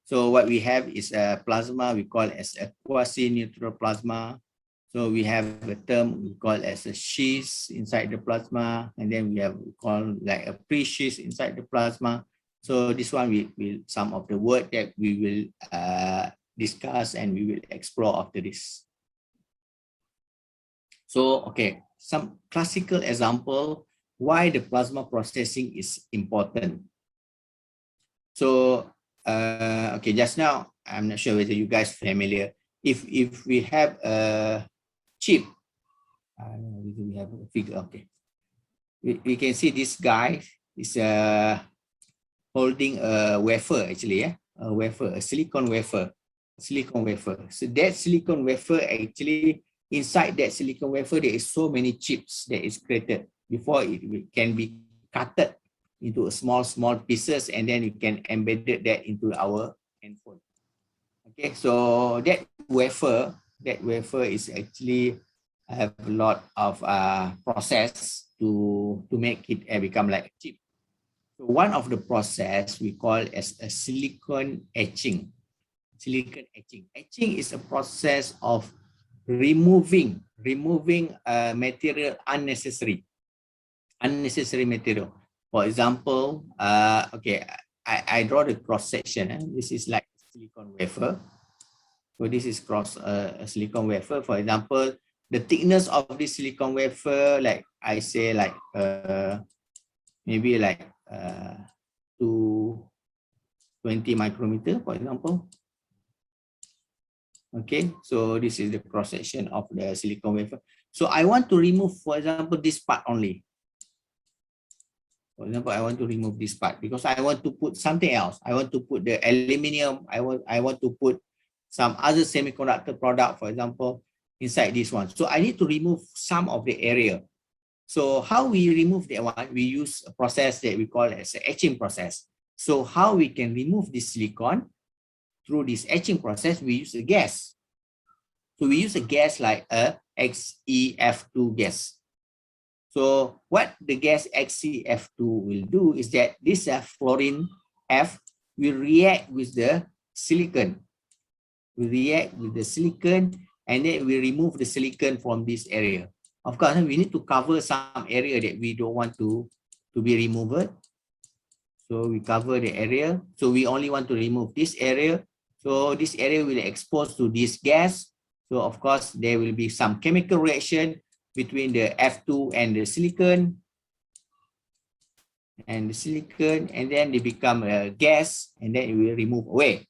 So what we have is a plasma we call as a quasi-neutral plasma. So we have a term we call as a sheath inside the plasma, and then we have called like a pre-sheath inside the plasma. So this one we will some of the word that we will discuss and we will explore after this. So okay, some classical example why the plasma processing is important. So okay, just now I'm not sure whether you guys familiar. If we have a chip, we have a figure. Okay, we can see this guy is holding a wafer actually, a wafer, a silicon wafer, So that silicon wafer actually inside that silicon wafer there is so many chips that is created before it can be cutted into small pieces, and then you can embed that into our handphone. Okay, so that wafer is actually have a lot of process to make it become like a chip. So one of the process we call as a silicon etching. Silicon etching. Etching is a process of removing material unnecessary material. For example, okay, I draw the cross section. This is like silicon wafer. So this is a silicon wafer. For example, the thickness of this silicon wafer, like I say, like maybe like 220 micrometer, for example. Okay, so this is the cross section of the silicon wafer. So I want to remove, for example, this part only. For example, I want to remove this part because I want to put something else. I want to put the aluminium. I want to put some other semiconductor product, for example, inside this one. So I need to remove some of the area. So how we remove that one? We use a process that we call as an etching process. So how we can remove this silicon through this etching process? We use a gas. So we use a gas like a XeF2 gas. So what the gas XeF2 will do is that this fluorine F will react with the silicon. We react with the silicon, and then we remove the silicon from this area. Of course, we need to cover some area that we don't want to be removed. So we cover the area. So we only want to remove this area. So this area will expose to this gas. So of course, there will be some chemical reaction between the F2 and the silicon. And then they become a gas, and then it will remove away.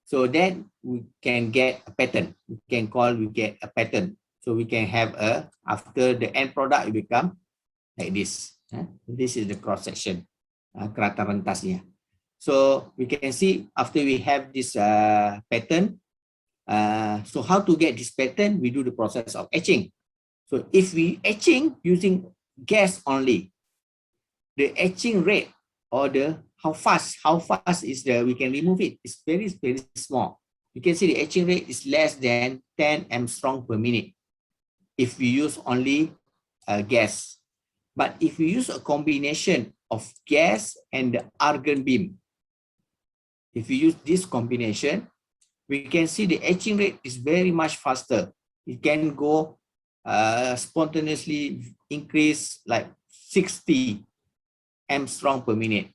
So then we can get a pattern. We get a pattern. So we can have after the end product, it become like this. This is the cross section, kerata rentasnya. So we can see after we have this pattern. So how to get this pattern? We do the process of etching. So if we etching using gas only, the etching rate or how fast is we can remove it? It's very small. You can see the etching rate is less than 10 Armstrong per minute if we use only gas. But if we use a combination of gas and the argon beam, if we use this combination, we can see the etching rate is very much faster. It can go spontaneously increase like 60 Armstrong per minute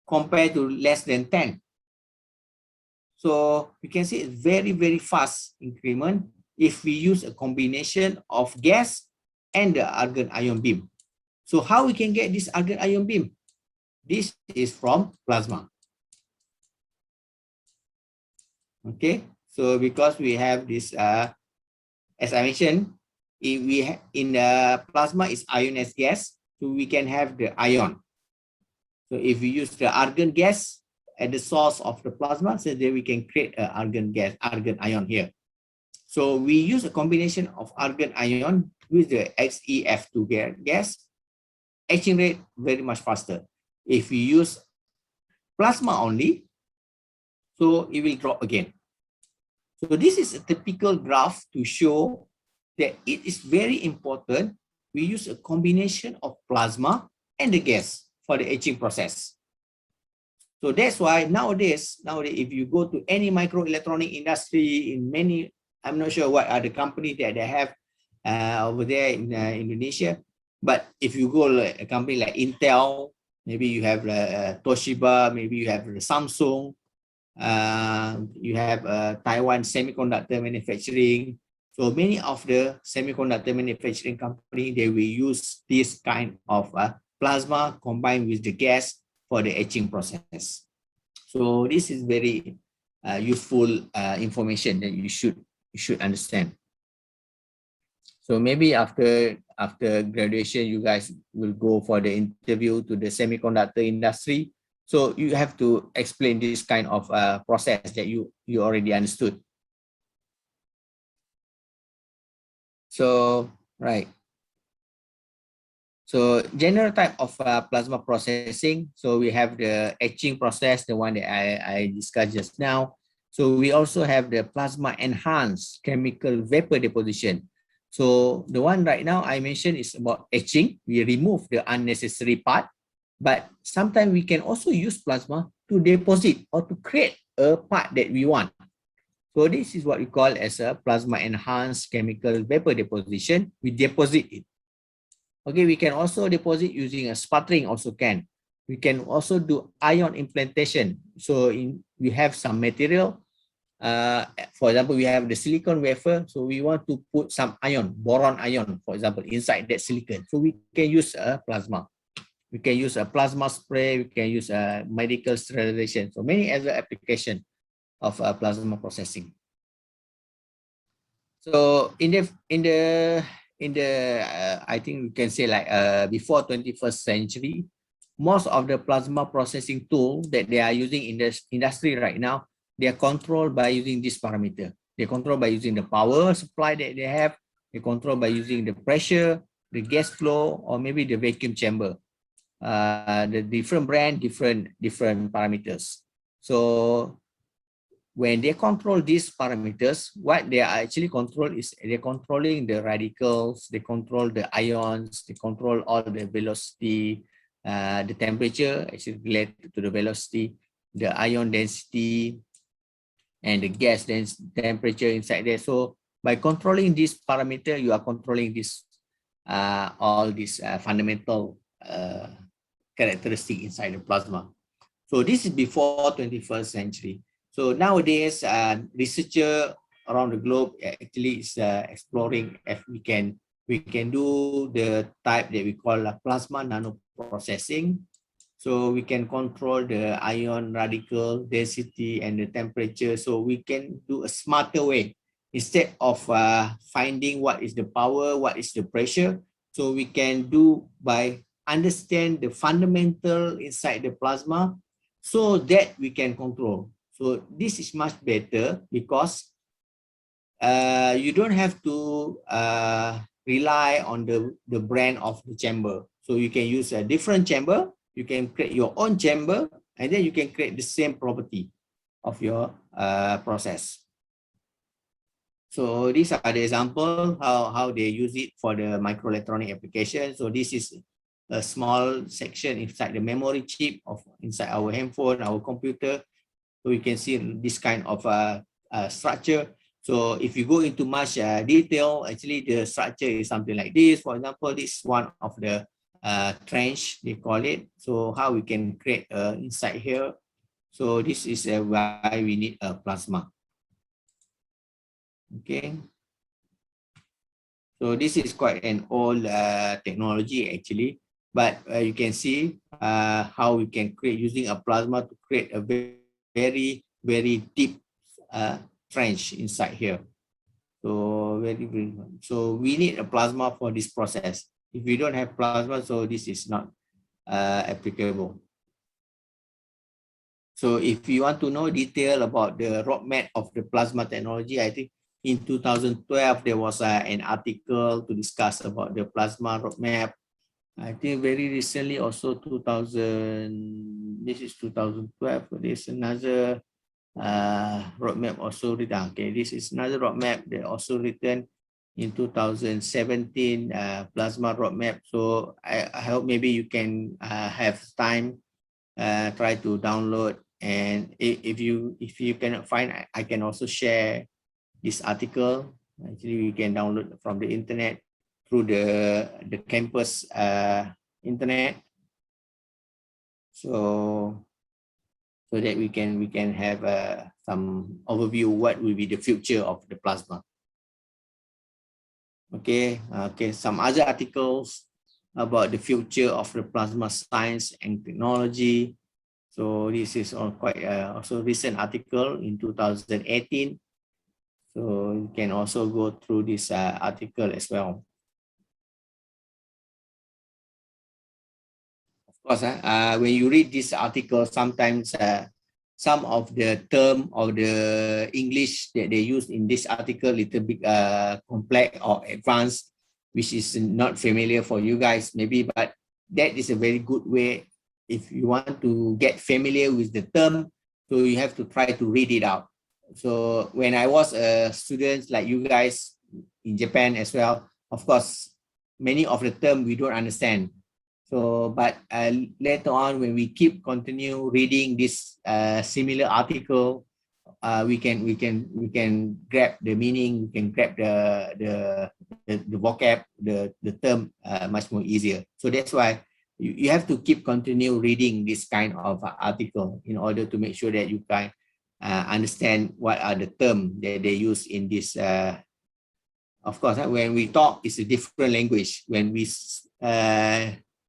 compared to less than 10. So we can see it's very fast increment if we use a combination of gas and the argon ion beam. So how we can get this argon ion beam? This is from plasma. Okay, so because we have this, as I mentioned, in the plasma is ionized gas, so we can have the ion. So if we use the argon gas at the source of the plasma, so then we can create an argon ion here. So we use a combination of argon ion with the XeF2 gas. Etching rate very much faster. If we use plasma only, so it will drop again. So this is a typical graph to show that it is very important we use a combination of plasma and the gas for the etching process. So that's why nowadays, if you go to any microelectronic industry in many, I'm not sure what are the companies that they have over there in Indonesia, but if you go like a company like Intel, maybe you have Toshiba, maybe you have Samsung, you have Taiwan Semiconductor Manufacturing. So many of the semiconductor manufacturing company, they will use this kind of plasma combined with the gas for the etching process. So this is very useful information that you should understand. So maybe after graduation, you guys will go for the interview to the semiconductor industry. So you have to explain this kind of process that you already understood. So right. So general type of plasma processing. So we have the etching process, the one that I discussed just now. So we also have the plasma enhanced chemical vapor deposition. So the one right now I mentioned is about etching. We remove the unnecessary part, but sometimes we can also use plasma to deposit or to create a part that we want. So this is what we call as a plasma enhanced chemical vapor deposition. We deposit it. Okay, we can also deposit using a sputtering also can. We can also do ion implantation. So we have some material. For example, we have the silicon wafer. So we want to put some ion, boron ion, for example, inside that silicon. So we can use a plasma. We can use a plasma spray. We can use a medical sterilization. So many other applications of plasma processing. So in the I think we can say like before 21st century, most of the plasma processing tool that they are using in the industry right now, they are controlled by using this parameter. They control by using the power supply that they have. They control by using the pressure, the gas flow, or maybe the vacuum chamber. The different brand, different parameters. So when they control these parameters, what they are actually control is they're controlling the radicals, they control the ions, they control all the velocity, the temperature actually related to the velocity, the ion density, and the gas temperature inside there. So by controlling this parameter, you are controlling this all these fundamental characteristic inside the plasma. So this is before 21st century. So nowadays, researcher around the globe actually is exploring if we can do the type that we call plasma nanoprocessing. So we can control the ion radical density and the temperature. So we can do a smarter way instead of finding what is the power, what is the pressure. So we can do by understand the fundamental inside the plasma so that we can control. So this is much better because you don't have to rely on the brand of the chamber. So you can use a different chamber, you can create your own chamber, and then you can create the same property of your process. So these are the example how they use it for the microelectronic application. So this is a small section inside the memory chip of inside our handphone, our computer. So you can see this kind of structure. So if you go into much detail, actually the structure is something like this. For example, this is one of the trench, they call it. So how we can create inside here. So this is why we need a plasma. Okay. So this is quite an old technology actually, but you can see how we can create using a plasma to create a very deep trench inside here. So so we need a plasma for this process. If we don't have plasma, so this is not applicable. So if you want to know detail about the roadmap of the plasma technology, I think in 2012 there was an article to discuss about the plasma roadmap. I think very recently also 2000, this is 2012, there's another roadmap also written. Okay, this is another roadmap that also written in 2017, plasma roadmap. So I hope maybe you can have time try to download. And if you cannot find, I can also share this article. Actually, you can download from the internet through the campus internet. So that we can have some overview what will be the future of the plasma. Okay, some other articles about the future of the plasma science and technology. So this is all quite also recent article in 2018. So you can also go through this article as well. Of course, when you read this article, sometimes some of the term or the English that they use in this article little bit complex or advanced, which is not familiar for you guys maybe, but that is a very good way if you want to get familiar with the term. So you have to try to read it out. So when I was a student like you guys in Japan as well, of course, many of the term we don't understand. So, but later on, when we continue reading this similar article, we can grab the meaning, we can grab the vocab, the term much more easier. So that's why you have to continue reading this kind of article in order to make sure that you can understand what are the terms that they use in this. Of course, when we talk, it's a different language. When we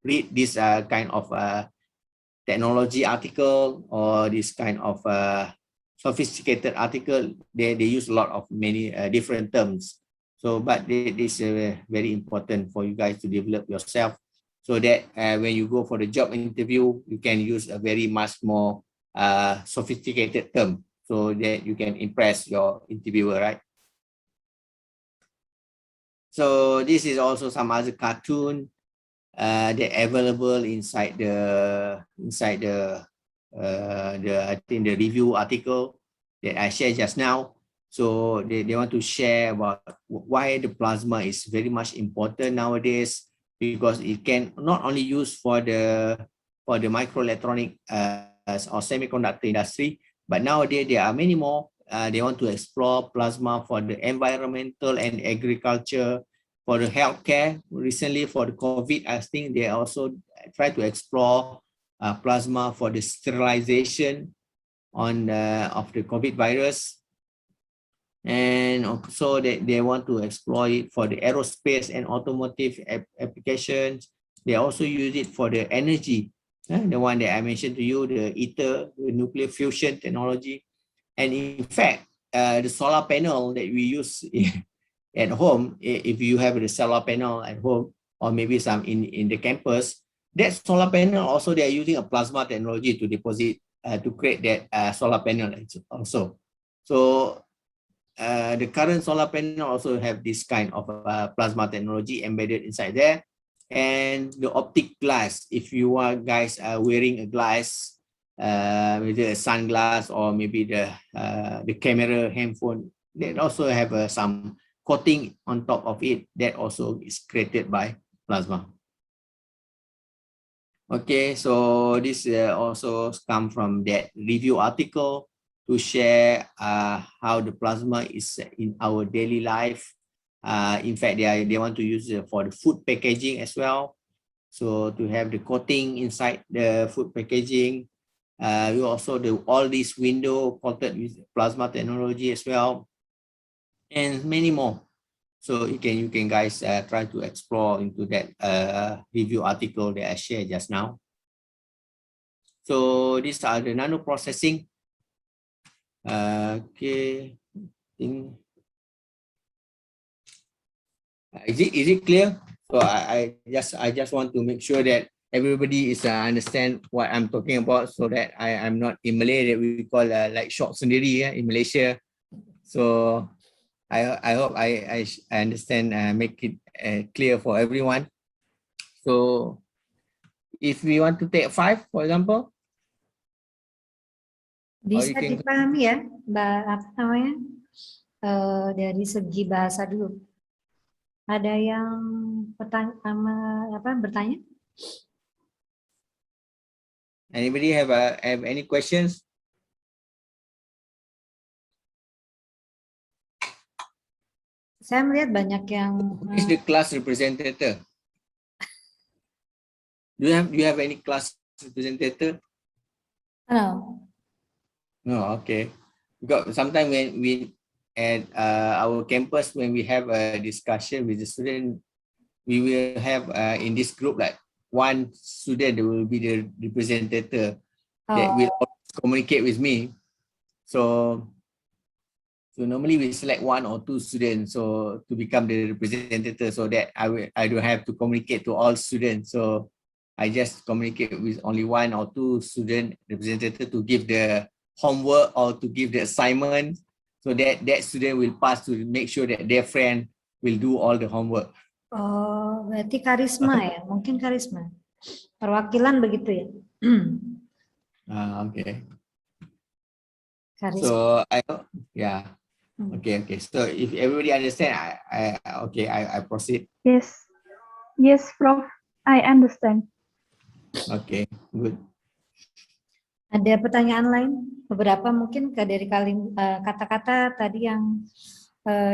read this kind of technology article or this kind of sophisticated article, they use a lot of many different terms. So, but this is very important for you guys to develop yourself, so that when you go for the job interview, you can use a very much more sophisticated term, so that you can impress your interviewer, right? So this is also some other cartoon that available inside the I think the review article that I shared just now. So they want to share about why the plasma is very much important nowadays, because it can not only use for the microelectronic or semiconductor industry, but nowadays there are many more. They want to explore plasma for the environmental and agriculture, for the healthcare. Recently for the COVID, I think they also try to explore plasma for the sterilization of the COVID virus. And also they want to explore it for the aerospace and automotive applications. They also use it for the energy, the one that I mentioned to you, the ITER, the nuclear fusion technology. And in fact, the solar panel that we use at home, if you have the solar panel at home, or maybe some in the campus, that solar panel also they are using a plasma technology to deposit to create that solar panel also. So the current solar panel also have this kind of plasma technology embedded inside there. And the optic glass, if you are guys wearing a glass, maybe a sunglass or maybe the camera handphone, they also have some coating on top of it that also is created by plasma. Okay, so this also come from that review article to share how the plasma is in our daily life. In fact, they want to use it for the food packaging as well. So to have the coating inside the food packaging. We also do all these window coated with plasma technology as well, and many more. So you can guys try to explore into that review article that I shared just now. So these are the nano processing. Okay, is it clear? So I just want to make sure that everybody is understand what I'm talking about, so that I'm not in Malay that we call like short sendiri in Malaysia. So I hope I understand, make it clear for everyone. So if we want to take 5, for example, bisa dipahami ya, apa namanya, dari segi bahasa dulu. Ada yang bertanya? Anybody have any questions? Saya melihat banyak yang Who is the class representative? Do you have any class representative? no. No, okay. Because sometimes when we at our campus, when we have a discussion with the student, we will have in this group like one student will be the representative that will communicate with me. So normally we select one or two students so to become the representative, so that I don't have to communicate to all students. So I just communicate with only one or two student representative to give the homework or to give the assignment, so that student will pass to make sure that their friend will do all the homework. Oh, berarti karisma ya? Mungkin karisma. Perwakilan begitu ya? Okay. Karisma. So yeah. Okay. So if everybody understand, I proceed. Yes, Prof. I understand. Okay, good. Ada pertanyaan lain? Beberapa mungkin dari kata-kata tadi yang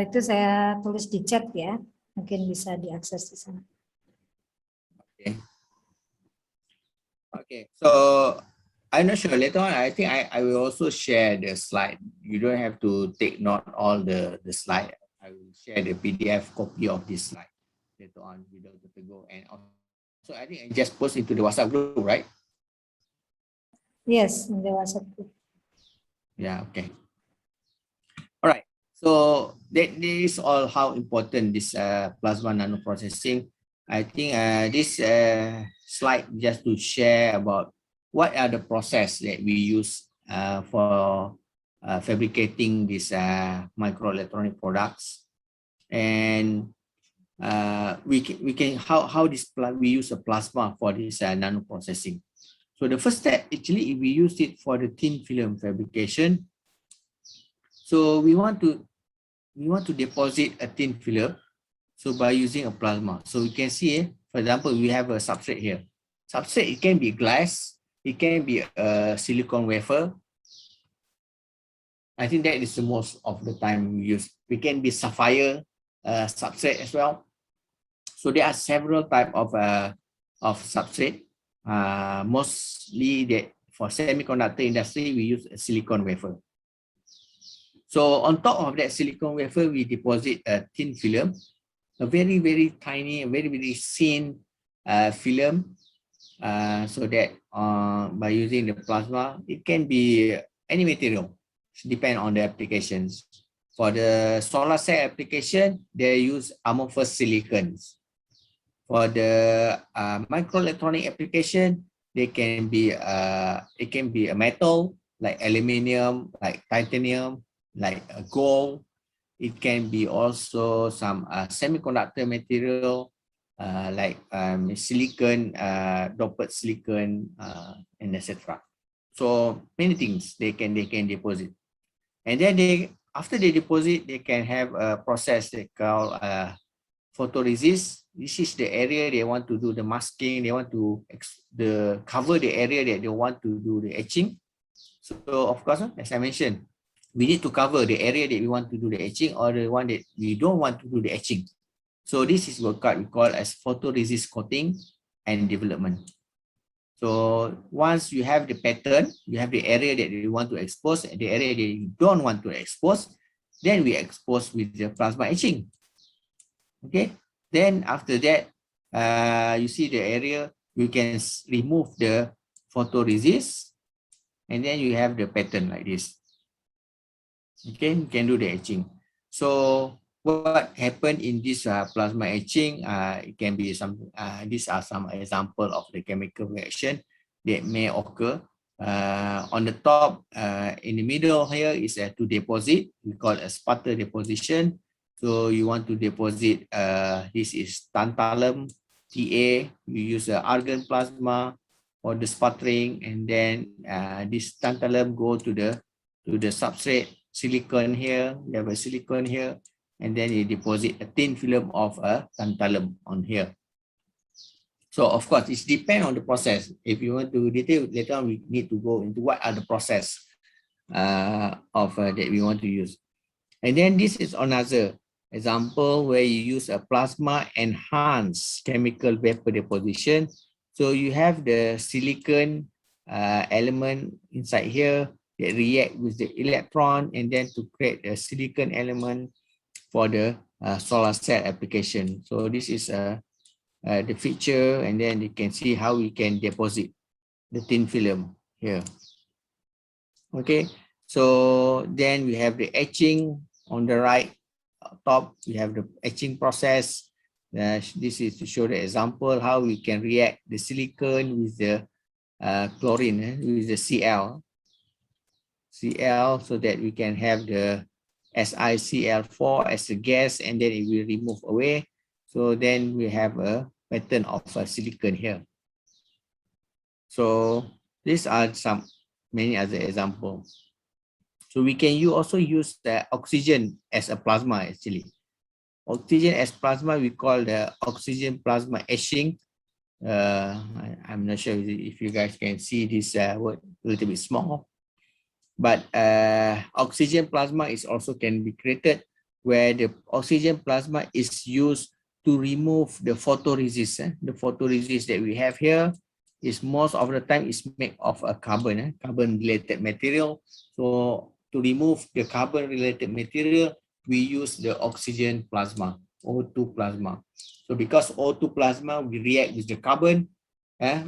itu saya tulis di chat ya. Mungkin bisa diakses di sana. Okay. So I'm not sure. Later on, I think I will also share the slide. You don't have to take note all the slide. I will share the PDF copy of this slide later on with Dr. Teguh. And also, I think I just post into the WhatsApp group, right? Yes, in the WhatsApp group. Yeah, okay. All right. So that is all how important this plasma nanoprocessing. I think this slide just to share about what are the process that we use for fabricating these microelectronic products, and we can how we use a plasma for this nanoprocessing. So the first step, actually, we use it for the thin film fabrication. So we want to deposit a thin film. So by using a plasma, so we can see, for example, we have a substrate here. Substrate, it can be glass, it can be a silicon wafer. I think that is the most of the time we use. We can be sapphire substrate as well. So there are several type of substrate. Mostly that for semiconductor industry, we use a silicon wafer. So on top of that silicon wafer, we deposit a thin film, a very, very tiny, very, very thin film, so that by using the plasma, it can be any material, depend on the applications. For the solar cell application, they use amorphous silicons. For the microelectronic application, they can be it can be a metal like aluminium, like titanium, like gold. It can be also some semiconductor material like silicon, doped silicon, and etc. So many things they can deposit, and then after they deposit, they can have a process they call photoresist. This is the area they want to do the masking. They want to cover the area that they want to do the etching. So of course, as I mentioned, we need to cover the area that we want to do the etching or the one that we don't want to do the etching. So this is what we call as photoresist coating and development. So once you have the pattern, you have the area that you want to expose and the area that you don't want to expose, then we expose with the plasma etching. Okay. Then after that, you see the area, you can remove the photoresist, and then you have the pattern like this. Okay, you can do the etching. So what happened in this plasma etching? It can be some. These are some example of the chemical reaction that may occur. On the top, in the middle here is to deposit. We call a sputter deposition. So you want to deposit, this is tantalum, Ta, you use argon plasma for the sputtering, and then this tantalum go to the substrate, silicon here, you have a silicon here, and then you deposit a thin film of tantalum on here. So of course, it depends on the process. If you want to detail, later on we need to go into what are the process that we want to use. And then this is another example where you use a plasma enhanced chemical vapor deposition. So you have the silicon element inside here that react with the electron and then to create a silicon element for the solar cell application. So this is the feature, and then you can see how we can deposit the thin film here. Okay, so then we have the etching on the right top. We have the etching process. This is to show the example how we can react the silicon with the chlorine, with the Cl, so that we can have the SiCl4 as a gas, and then it will remove away. So then we have a pattern of silicon here. So these are many other examples. So we can also use the oxygen as a plasma actually. Oxygen as plasma, we call the oxygen plasma etching. I'm not sure if you guys can see this word a little bit small, but oxygen plasma is also can be created where the oxygen plasma is used to remove the photoresist. The photoresist that we have here is most of the time is made of a carbon related material. So to remove the carbon related material, we use the oxygen plasma, O2 plasma. So because O2 plasma, we react with the carbon.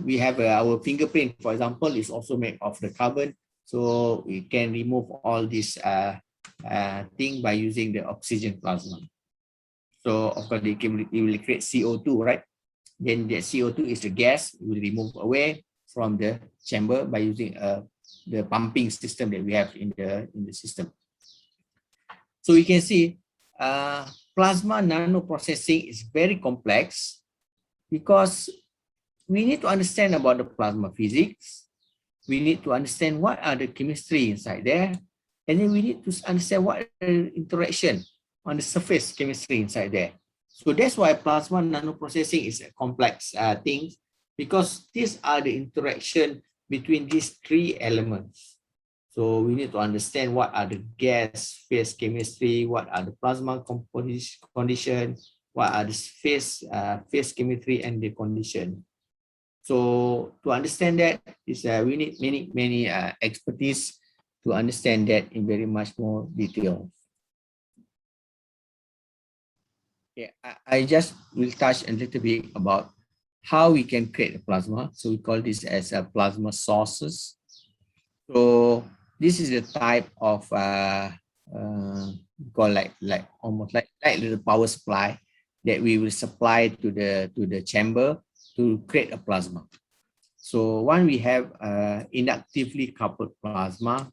We have our fingerprint, for example, is also made of the carbon. So we can remove all this thing by using the oxygen plasma. So of course, it will create CO2, right? Then the CO2 is the gas, it will remove away from the chamber by using the pumping system that we have in the system. So we can see plasma nanoprocessing is very complex because we need to understand about the plasma physics. We need to understand what are the chemistry inside there. And then we need to understand what are the interaction on the surface chemistry inside there. So that's why plasma nanoprocessing is a complex thing, because these are the interaction between these three elements. So we need to understand what are the gas phase chemistry, what are the plasma condition, what are the phase chemistry and the condition. So to understand that is we need many expertise to understand that in very much more detail. Yeah, I just will touch a little bit about how we can create a plasma. So we call this as a plasma sources. So this is the type of call almost like the power supply that we will supply to the chamber to create a plasma. So one, we have inductively coupled plasma,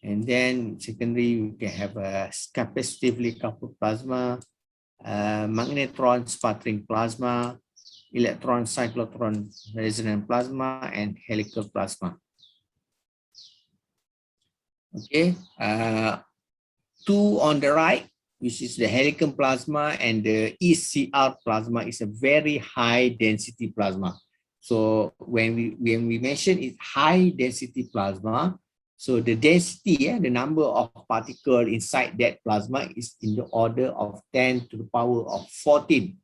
and then secondly we can have a capacitively coupled plasma, magnetron sputtering plasma, electron cyclotron resonant plasma, and helical plasma. Okay, two on the right, which is the helical plasma, and the ECR plasma is a very high density plasma. So when we mention it high density plasma, so the density, the number of particles inside that plasma is in the order of 10 to the power of 14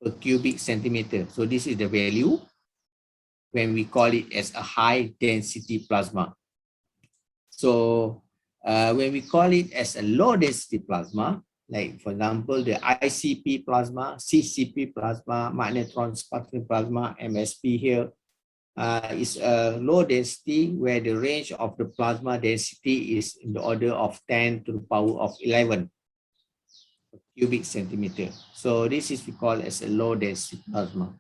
per cubic centimeter. So this is the value when we call it as a high density plasma. So when we call it as a low density plasma, like for example, the ICP plasma, CCP plasma, magnetron sputtering plasma, MSP here, is a low density where the range of the plasma density is in the order of 10 to the power of 11 cubic centimeter. So this is we call as a low density plasma.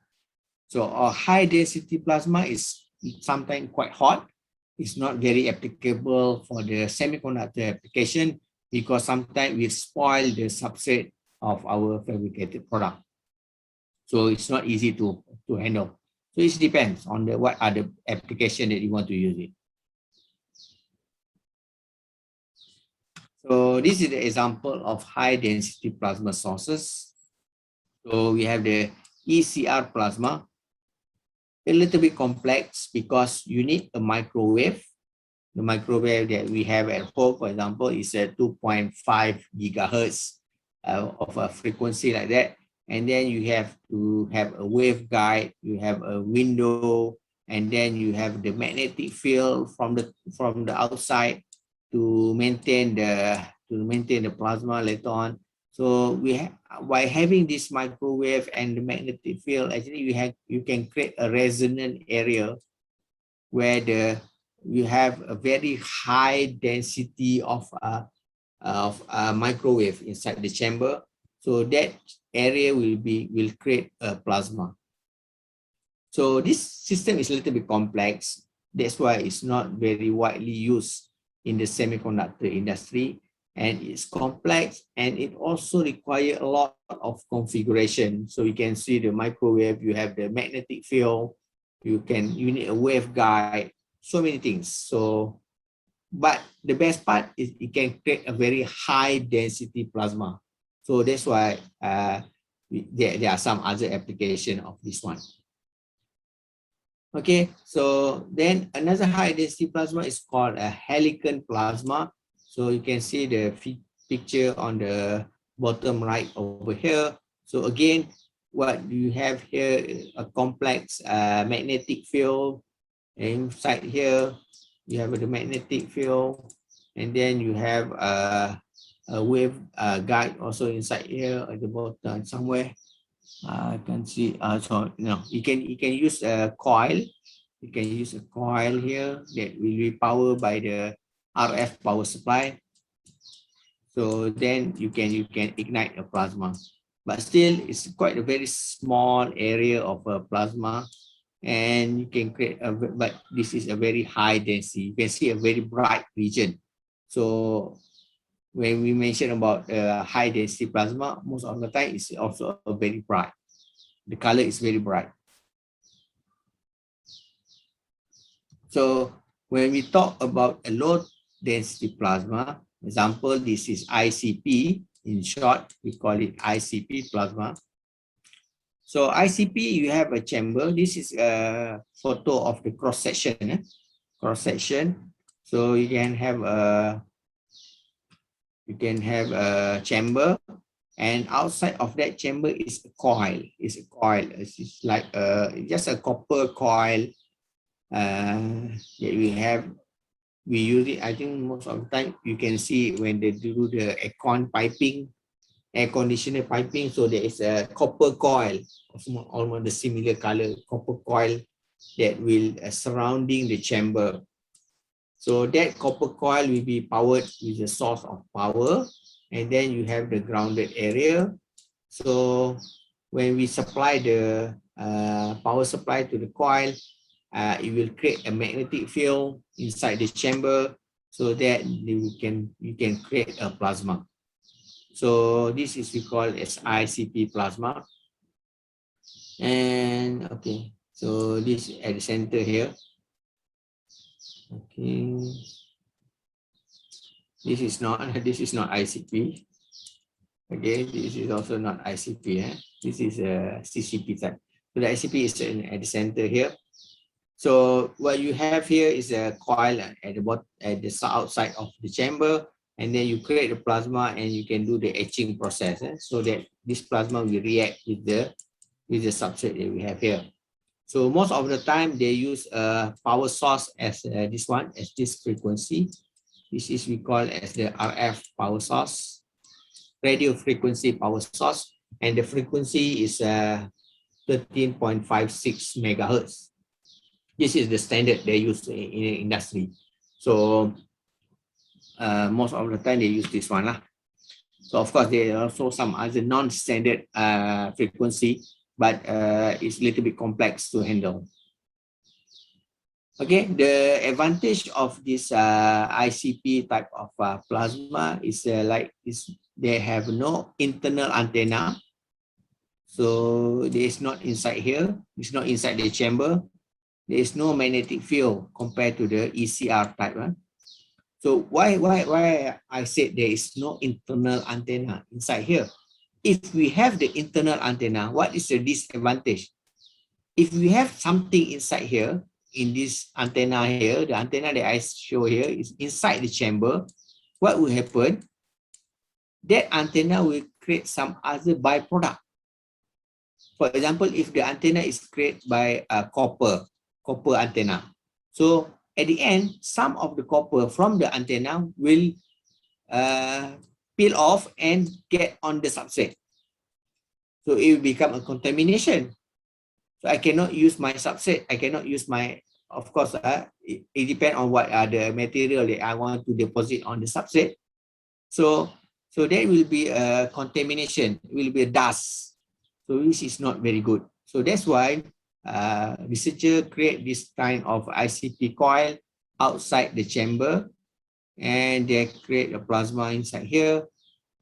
So a high density plasma is sometimes quite hot. It's not very applicable for the semiconductor application because sometimes we spoil the substrate of our fabricated product. So it's not easy to handle. So it depends on what are the application that you want to use it. So this is the example of high density plasma sources. So we have the ECR plasma. a little bit complex because you need a microwave. The microwave that we have at home, for example, is a 2.5 gigahertz of a frequency like that. And then you have to have a waveguide, you have a window, and then you have the magnetic field from the outside to maintain the plasma later on. So by having this microwave and the magnetic field, actually you can create a resonant area where you have a very high density of microwave inside the chamber. So that area will create a plasma. So this system is a little bit complex. That's why it's not very widely used in the semiconductor industry. And it's complex, and it also requires a lot of configuration. So you can see the microwave, you have the magnetic field, you need a waveguide, so many things. So, but the best part is it can create a very high density plasma. So that's why there are some other application of this one. Okay, so then another high density plasma is called a helical plasma. So you can see the picture on the bottom right over here. So again, what you have here is a complex magnetic field. Inside here, you have the magnetic field, and then you have a wave guide also inside here at the bottom somewhere. I can see. So you can use a coil. You can use a coil here that will be powered by the RF power supply. So then you can ignite a plasma, but still it's quite a very small area of a plasma, and you can create but this is a very high density. You can see a very bright region. So when we mention about high density plasma, most of the time it's also a very bright. The color is very bright. So when we talk about a low density plasma, example, this is ICP. In short, we call it ICP plasma. So ICP, you have a chamber. This is a photo of the cross section. Cross section. So you can have a chamber, and outside of that chamber is a coil. It's a coil. It's like just a copper coil. That we use it. I think most of the time you can see when they do the aircon piping, air conditioner piping. So there is a copper coil, almost the similar color copper coil that will surrounding the chamber. So that copper coil will be powered with a source of power, and then you have the grounded area. So when we supply the power supply to the coil, it will create a magnetic field inside the chamber, so that you can create a plasma. So this is we call as ICP plasma. And okay, so this at the center here. Okay, this is not ICP. Okay, this is also not ICP. This is a CCP type. So the ICP is at the center here. So what you have here is a coil at the outside of the chamber, and then you create the plasma, and you can do the etching process, so that this plasma will react with the substrate that we have here. So most of the time they use a power source as this one, as this frequency. This is we call as the RF power source, radio frequency power source, and the frequency is 13.56 megahertz. This is the standard they use in the industry. So most of the time they use this one. So of course there are also some other non-standard frequency, but it's a little bit complex to handle. Okay, the advantage of this ICP type of plasma is they have no internal antenna. So there is not inside here. It's not inside the chamber. There is no magnetic field compared to the ECR type. So why I said there is no internal antenna inside here? If we have the internal antenna, what is the disadvantage? if we have something inside here, in this antenna here, the antenna that I show here is inside the chamber, what will happen? That antenna will create some other byproduct. For example, if the antenna is created by a copper antenna, so at the end, some of the copper from the antenna will peel off and get on the substrate. So it will become a contamination. So I cannot use my substrate. I cannot use my, of course, it depends on what are the material that I want to deposit on the substrate. So there will be a contamination, it will be a dust. So this is not very good. So that's why researchers create this kind of ICP coil outside the chamber, and they create a plasma inside here,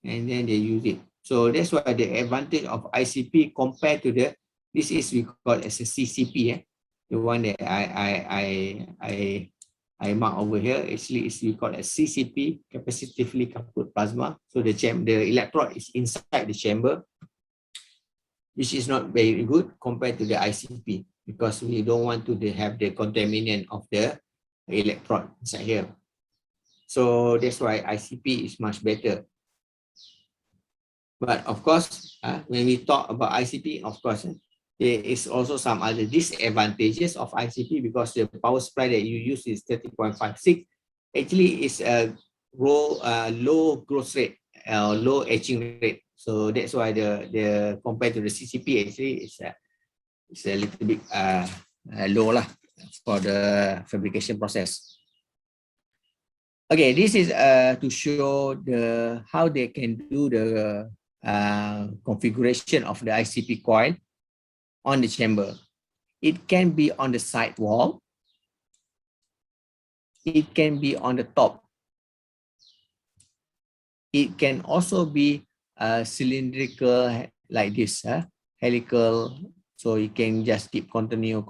and then they use it. So that's why the advantage of ICP compared to the, this is we call as a CCP, the one that I mark over here. Actually, is we call as CCP, capacitively coupled plasma. So the electrode is inside the chamber, which is not very good compared to the ICP, because we don't want to have the contaminant of the electrode inside here. So that's why ICP is much better. But of course, when we talk about ICP, of course, there is also some other disadvantages of ICP, because the power supply that you use is 30.56. Actually, is a low growth rate, low etching rate. So that's why the compared to the CCP, actually it's a little bit low lah for the fabrication process. Okay, this is to show how they can do the configuration of the ICP coil on the chamber. It can be on the side wall. It can be on the top. It can also be cylindrical like this, helical. So you can just keep continue.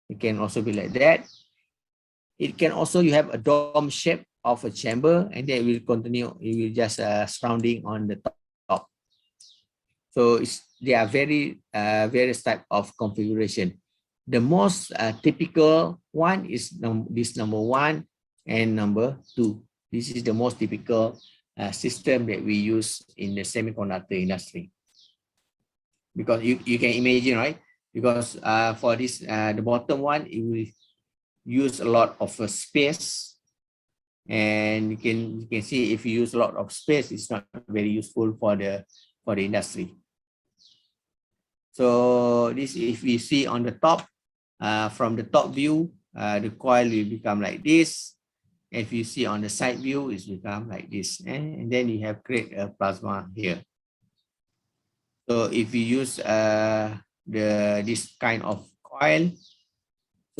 It can also be like that. It can also, you have a dome shape of a chamber, and then it will continue. It will just surrounding on the top. So they are various type of configuration. The most typical one is this number 1 and number 2. This is the most typical system that we use in the semiconductor industry. Because you can imagine, right? Because for this, the bottom one, it will use a lot of space, and you can see if you use a lot of space, it's not very useful for the industry. So this, if we see on the top, from the top view, the coil will become like this. If you see on the side view, it's become like this, and then you have create a plasma here. So if you use this kind of coil,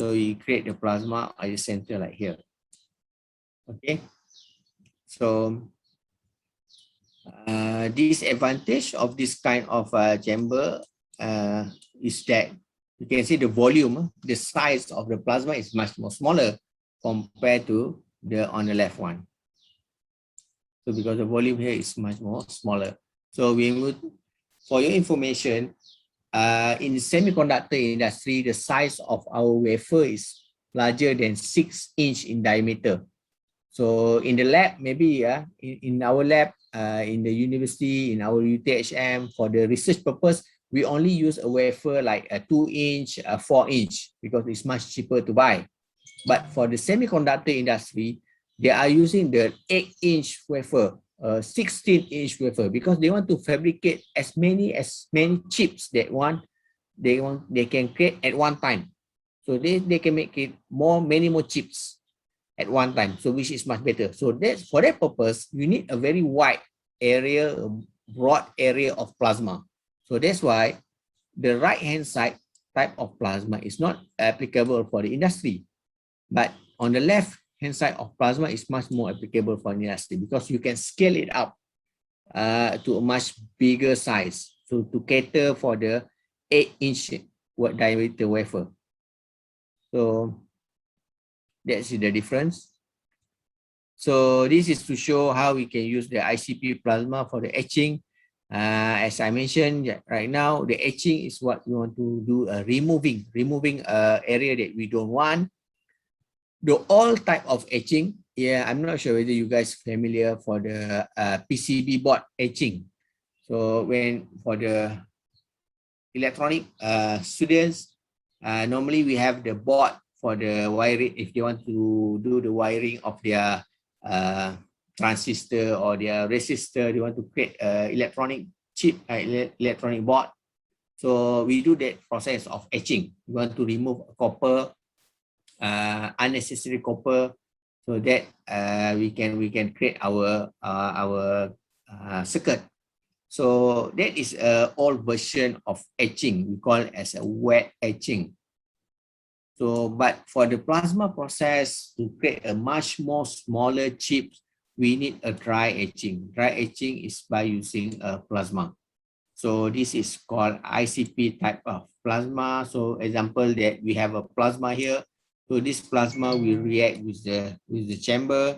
so you create the plasma at the center like here. Okay. So this advantage of this kind of chamber is that you can see the volume, the size of the plasma is much more smaller compared to the on the left one. So because the volume here is much more smaller. So we would, for your information, in the semiconductor industry, the size of our wafer is larger than 6 inch in diameter. So in the lab, maybe in our lab, in the university, in our UTHM, for the research purpose, we only use a wafer like a 2 inch, a 4 inch, because it's much cheaper to buy. But for the semiconductor industry, they are using the 8-inch wafer, 16-inch wafer, because they want to fabricate as many chips they can create at one time. So they can make it many more chips at one time, so which is much better. So that's, for that purpose, you need a very wide area, a broad area of plasma. So that's why the right hand side type of plasma is not applicable for the industry, but on the left hand side of plasma is much more applicable for the industry, because you can scale it up to a much bigger size, so to cater for the 8-inch diameter wafer. So that's the difference. So this is to show how we can use the ICP plasma for the etching. As I mentioned right now, the etching is what we want to do, removing area that we don't want. The all type of etching, yeah, I'm not sure whether you guys familiar for the PCB board etching. So when for the electronic students, normally we have the board for the wiring. If they want to do the wiring of their transistor or their resistor, they want to create electronic chip, electronic board. So we do that process of etching. We want to remove copper, unnecessary copper, so that we can create our circuit. So that is an old version of etching. We call it as a wet etching. So, but for the plasma process to create a much more smaller chips, we need a dry etching. Dry etching is by using a plasma. So this is called ICP type of plasma. So example that we have a plasma here. So this plasma will react with the chamber,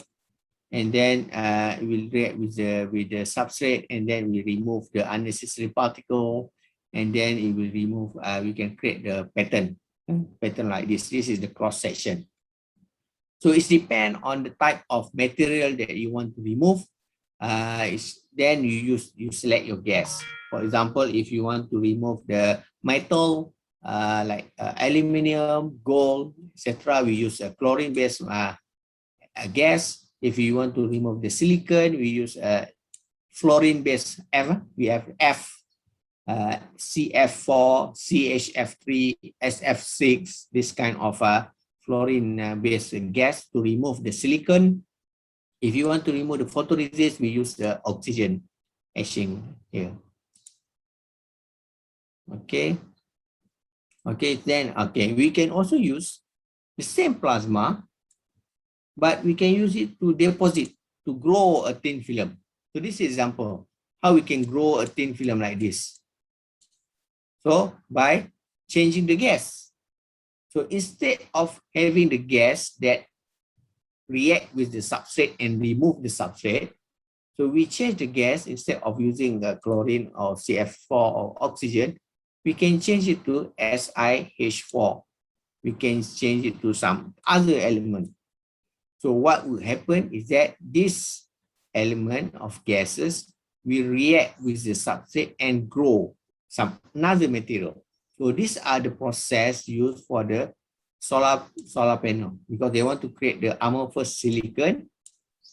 and then it will react with the substrate, and then we remove the unnecessary particle, and then it will remove. We can create the pattern like this. This is the cross section. So it depends on the type of material that you want to remove. Then you select your gas. For example, if you want to remove the metal, like aluminum, gold, etc., we use a chlorine-based gas. If you want to remove the silicon, we use a fluorine-based F. We have F, CF4, CHF3, SF6, this kind of fluorine-based gas to remove the silicon. If you want to remove the photoresist, we use the oxygen etching here. Okay. Okay, then, okay, we can also use the same plasma, but we can use it to deposit, to grow a thin film. So this is example, how we can grow a thin film like this. So by changing the gas. So instead of having the gas that react with the substrate and remove the substrate, so we change the gas. Instead of using the chlorine or CF4 or oxygen, we can change it to SiH4. We can change it to some other element. So what will happen is that this element of gases will react with the substrate and grow some another material. So these are the process used for the solar panel, because they want to create the amorphous silicon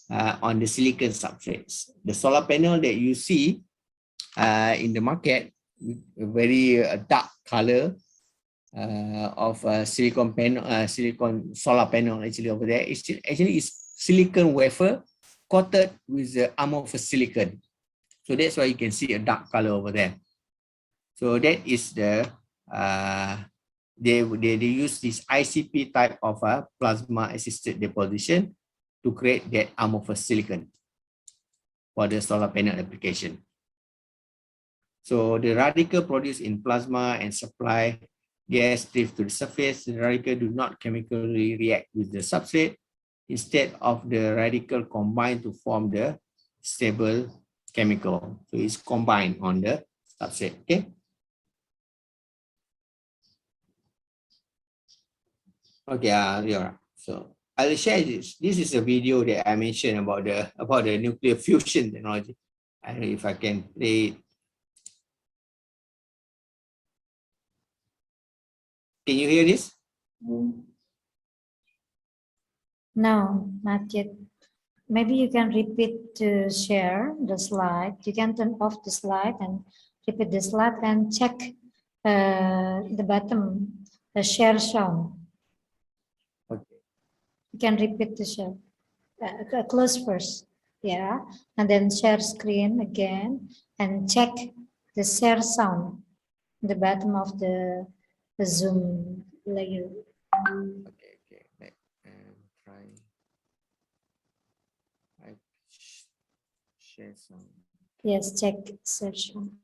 on the silicon substrates. The solar panel that you see in the market, a very dark color of silicon panel, silicon solar panel actually over there. It's actually is silicon wafer coated with the amorphous silicon. So that's why you can see a dark color over there. So that is the they use this ICP type of plasma assisted deposition to create that amorphous silicon for the solar panel application. So the radical produced in plasma and supply gas drift to the surface. The radical do not chemically react with the substrate. Instead of the radical combine to form the stable chemical. So it's combined on the substrate. Okay. Okay, yeah. So I'll share this. This is a video that I mentioned about the nuclear fusion technology. I don't know if I can play it. Can you hear this? No, not yet. Maybe you can repeat to share the slide. You can turn off the slide and repeat the slide and check the bottom, the share sound. Okay. You can repeat the share. Close first, yeah, and then share screen again and check the share sound, the bottom of the Zoom layer. Okay. Try. I share some. Yes, check session.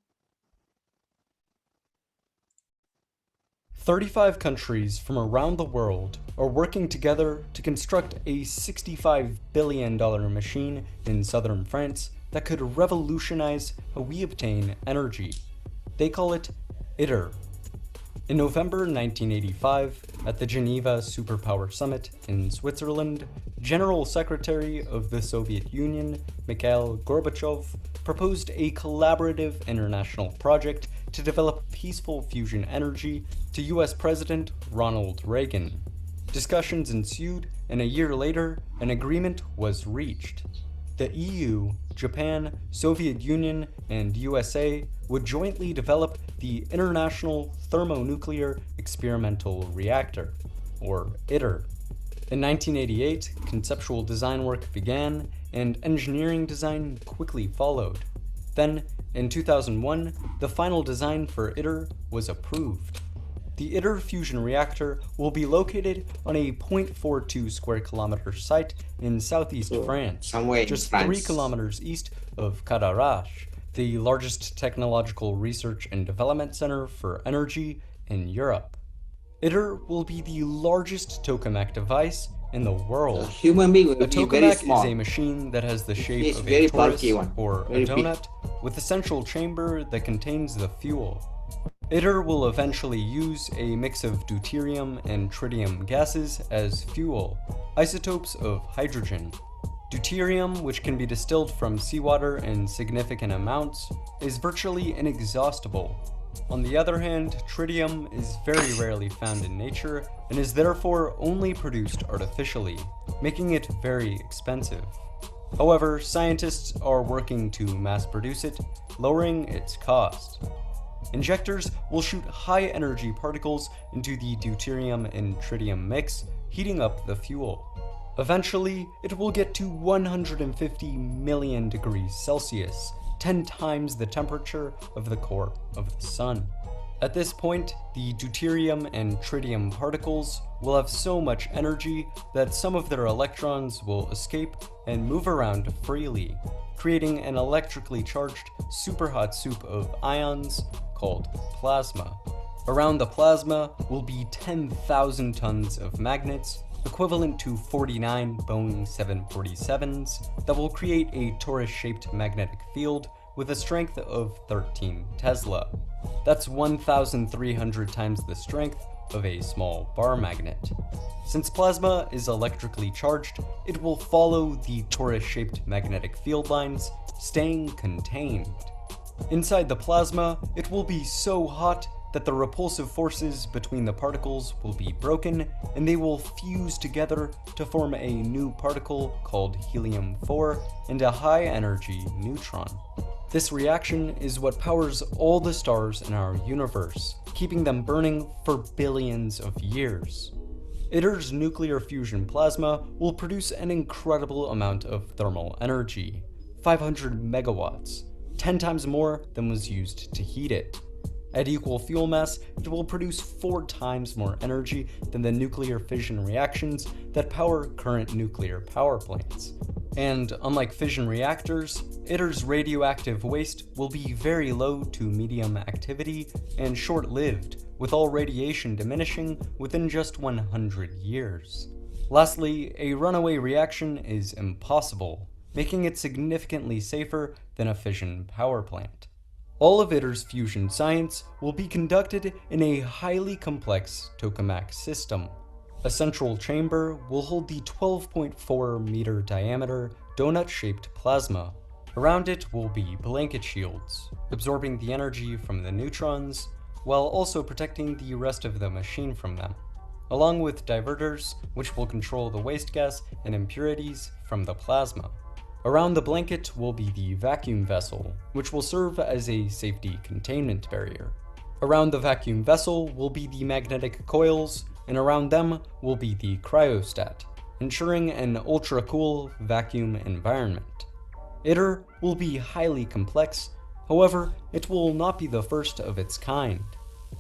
35 countries from around the world are working together to construct a $65 billion machine in southern France that could revolutionize how we obtain energy. They call it ITER. In November 1985, at the Geneva Superpower Summit in Switzerland, General Secretary of the Soviet Union, Mikhail Gorbachev, proposed a collaborative international project to develop peaceful fusion energy to US President Ronald Reagan. Discussions ensued, and a year later, an agreement was reached. The EU, Japan, Soviet Union, and USA would jointly develop the International Thermonuclear Experimental Reactor, or ITER. In 1988, conceptual design work began, and engineering design quickly followed. Then, in 2001, the final design for ITER was approved. The ITER fusion reactor will be located on a 0.42 square kilometer site in southeast France, somewhere in just France. 3 kilometers east of Cadarache, the largest technological research and development center for energy in Europe. ITER will be the largest tokamak device in the world. A human being will A be very tokamak small. is a machine that has the shape It's of very a torus bulky one, or very a big. donut with a central chamber that contains the fuel. ITER will eventually use a mix of deuterium and tritium gases as fuel, isotopes of hydrogen. Deuterium, which can be distilled from seawater in significant amounts, is virtually inexhaustible. On the other hand, tritium is very rarely found in nature and is therefore only produced artificially, making it very expensive. However, scientists are working to mass produce it, lowering its cost. Injectors will shoot high-energy particles into the deuterium and tritium mix, heating up the fuel. Eventually, it will get to 150 million degrees Celsius, 10 times the temperature of the core of the Sun. At this point, the deuterium and tritium particles will have so much energy that some of their electrons will escape and move around freely, creating an electrically charged superhot soup of ions called plasma. Around the plasma will be 10,000 tons of magnets, equivalent to 49 Boeing 747s, that will create a torus-shaped magnetic field with a strength of 13 Tesla. That's 1,300 times the strength of a small bar magnet. Since plasma is electrically charged, it will follow the torus-shaped magnetic field lines, staying contained. Inside the plasma, it will be so hot that the repulsive forces between the particles will be broken, and they will fuse together to form a new particle called helium-4 and a high-energy neutron. This reaction is what powers all the stars in our universe, keeping them burning for billions of years. ITER's nuclear fusion plasma will produce an incredible amount of thermal energy, 500 megawatts, 10 times more than was used to heat it. At equal fuel mass, it will produce 4 times more energy than the nuclear fission reactions that power current nuclear power plants. And unlike fission reactors, ITER's radioactive waste will be very low to medium activity and short-lived, with all radiation diminishing within just 100 years. Lastly, a runaway reaction is impossible, making it significantly safer than a fission power plant. All of ITER's fusion science will be conducted in a highly complex tokamak system. A central chamber will hold the 12.4 meter diameter donut-shaped plasma. Around it will be blanket shields, absorbing the energy from the neutrons, while also protecting the rest of the machine from them, along with diverters, which will control the waste gas and impurities from the plasma. Around the blanket will be the vacuum vessel, which will serve as a safety containment barrier. Around the vacuum vessel will be the magnetic coils, and around them will be the cryostat, ensuring an ultra-cool vacuum environment. ITER will be highly complex, however, it will not be the first of its kind.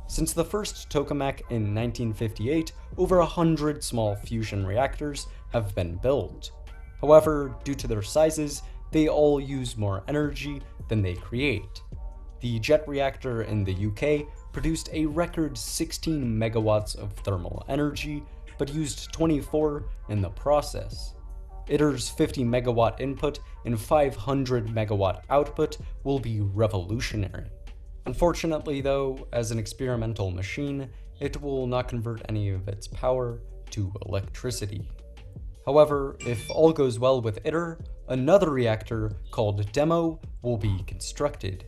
Since the first tokamak in 1958, over 100 small fusion reactors have been built. However, due to their sizes, they all use more energy than they create. The jet reactor in the UK produced a record 16 megawatts of thermal energy, but used 24 in the process. ITER's 50 megawatt input and 500 megawatt output will be revolutionary. Unfortunately though, as an experimental machine, it will not convert any of its power to electricity. However, if all goes well with ITER, another reactor called DEMO will be constructed.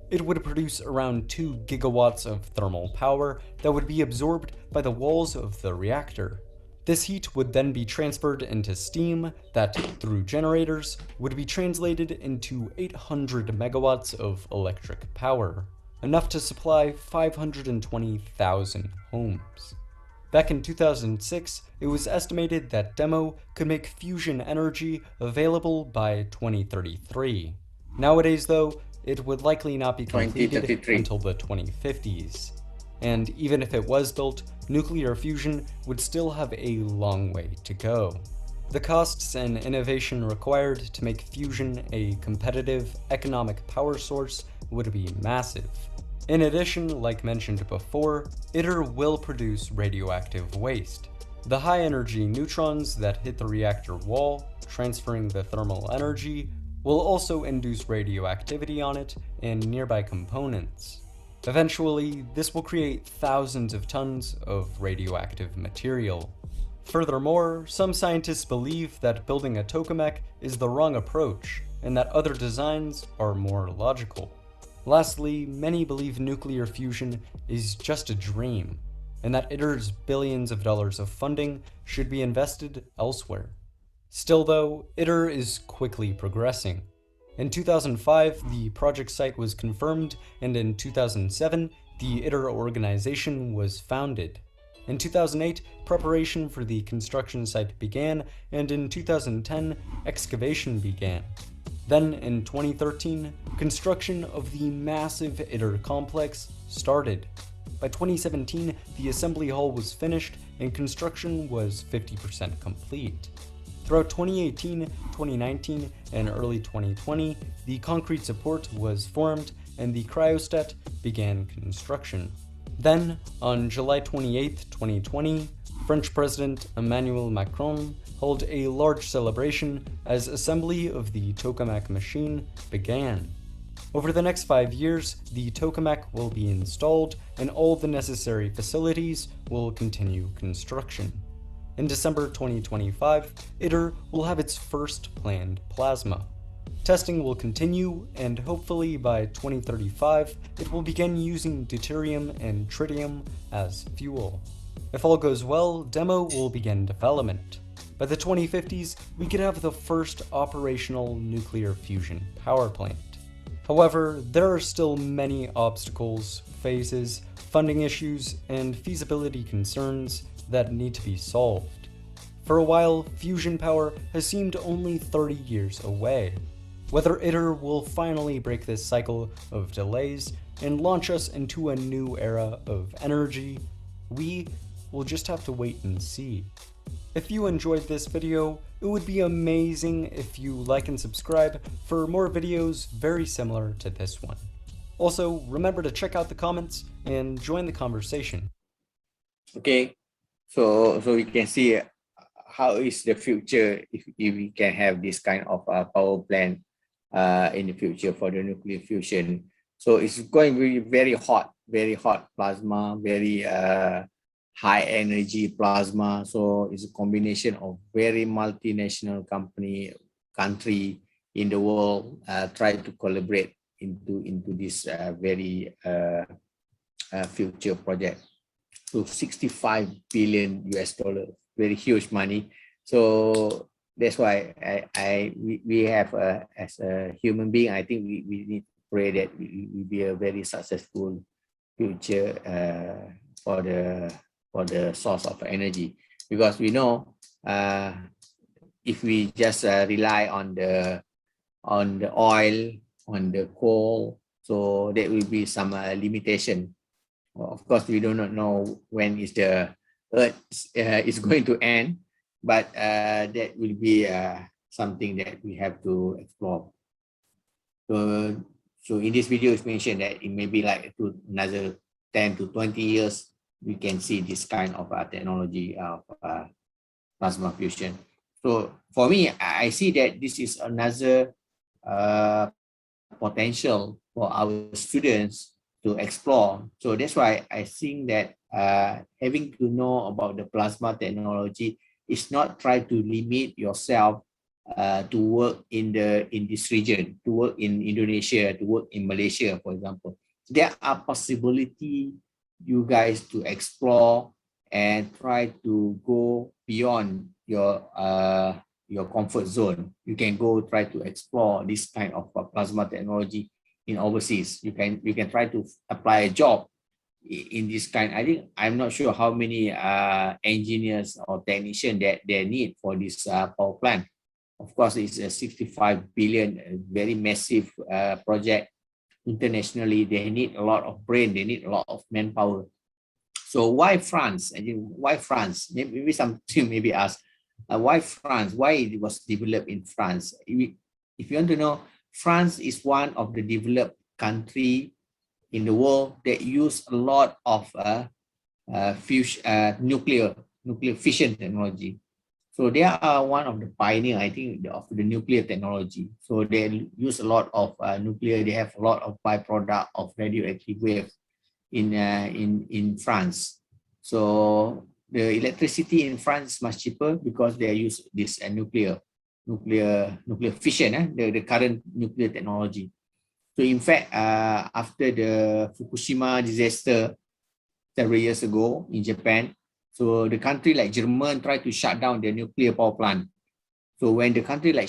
It would produce around 2 gigawatts of thermal power that would be absorbed by the walls of the reactor. This heat would then be transferred into steam that, through generators, would be translated into 800 megawatts of electric power, enough to supply 520,000 homes. Back in 2006, it was estimated that DEMO could make fusion energy available by 2033. Nowadays, though, it would likely not be completed 2033. until the 2050s. And even if it was built, nuclear fusion would still have a long way to go. The costs and innovation required to make fusion a competitive economic power source would be massive. In addition, like mentioned before, ITER will produce radioactive waste. The high-energy neutrons that hit the reactor wall, transferring the thermal energy, will also induce radioactivity on it and nearby components. Eventually, this will create thousands of tons of radioactive material. Furthermore, some scientists believe that building a tokamak is the wrong approach, and that other designs are more logical. Lastly, many believe nuclear fusion is just a dream, and that ITER's billions of dollars of funding should be invested elsewhere. Still though, ITER is quickly progressing. In 2005, the project site was confirmed, and in 2007, the ITER organization was founded. In 2008, preparation for the construction site began, and in 2010, excavation began. Then, in 2013, construction of the massive ITER complex started. By 2017, the assembly hall was finished and construction was 50% complete. Throughout 2018, 2019, and early 2020, the concrete support was formed and the cryostat began construction. Then, on July 28, 2020, French President Emmanuel Macron held a large celebration as assembly of the tokamak machine began. Over the next 5 years, the tokamak will be installed and all the necessary facilities will continue construction. In December 2025, ITER will have its first planned plasma. Testing will continue, and hopefully by 2035, it will begin using deuterium and tritium as fuel. If all goes well, DEMO will begin development. By the 2050s, we could have the first operational nuclear fusion power plant. However, there are still many obstacles, phases, funding issues, and feasibility concerns that need to be solved. For a while, fusion power has seemed only 30 years away. Whether ITER will finally break this cycle of delays and launch us into a new era of energy, we will just have to wait and see. If you enjoyed this video, it would be amazing if you like and subscribe for more videos very similar to this one. Also, remember to check out the comments and join the conversation. Okay, so we can see how is the future if we can have this kind of power plant in the future for the nuclear fusion. So it's going to be very hot plasma, very high energy plasma. So it's a combination of very multinational country in the world try to collaborate into this very future project. So 65 billion US dollars, very huge money. So that's why we have as a human being, I think we need to pray that we be a very successful future for the source of energy, because we know if we just rely on the oil, on the coal, so there will be some limitation. Of course, we do not know when is the Earth is going to end, but that will be something that we have to explore. So in this video, it's mentioned that it may be like another 10 to 20 years, we can see this kind of technology of plasma fusion. So for me, I see that this is another potential for our students to explore. So that's why I think that having to know about the plasma technology is not try to limit yourself to work in this region, to work in Indonesia, to work in Malaysia, for example. There are possibility you guys to explore and try to go beyond your comfort zone. You can go try to explore this kind of plasma technology in overseas. You can try to apply a job in this kind. I think I'm not sure how many engineers or technicians that they need for this power plant. Of course, it's a 65 billion, very massive project internationally. They need a lot of brain. They need a lot of manpower. So why France? I think why France? Maybe some maybe ask why France? Why it was developed in France? If you want to know, France is one of the developed country in the world that use a lot of nuclear fission technology. So they are one of the pioneer, I think, of the nuclear technology. So they use a lot of nuclear. They have a lot of byproduct of radioactive wave in France. So the electricity in France is much cheaper because they use this nuclear fission, the current nuclear technology. So in fact, after the Fukushima disaster several years ago in Japan, so the country like Germany tried to shut down the nuclear power plant. So when the country like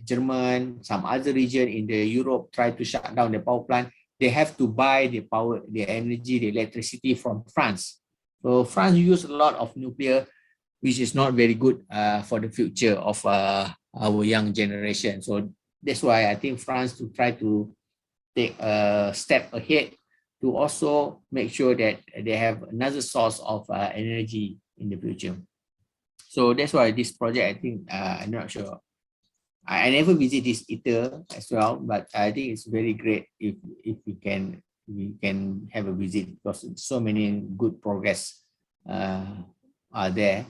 Germany, some other region in the Europe tried to shut down the power plant, they have to buy the power, the energy, the electricity from France. So France use a lot of nuclear, which is not very good for the future of our young generation. So that's why I think France to try to take a step ahead to also make sure that they have another source of energy in the future. So that's why this project, I think, I'm not sure. I never visit this ITER as well, but I think it's very great if we can have a visit because so many good progress are there.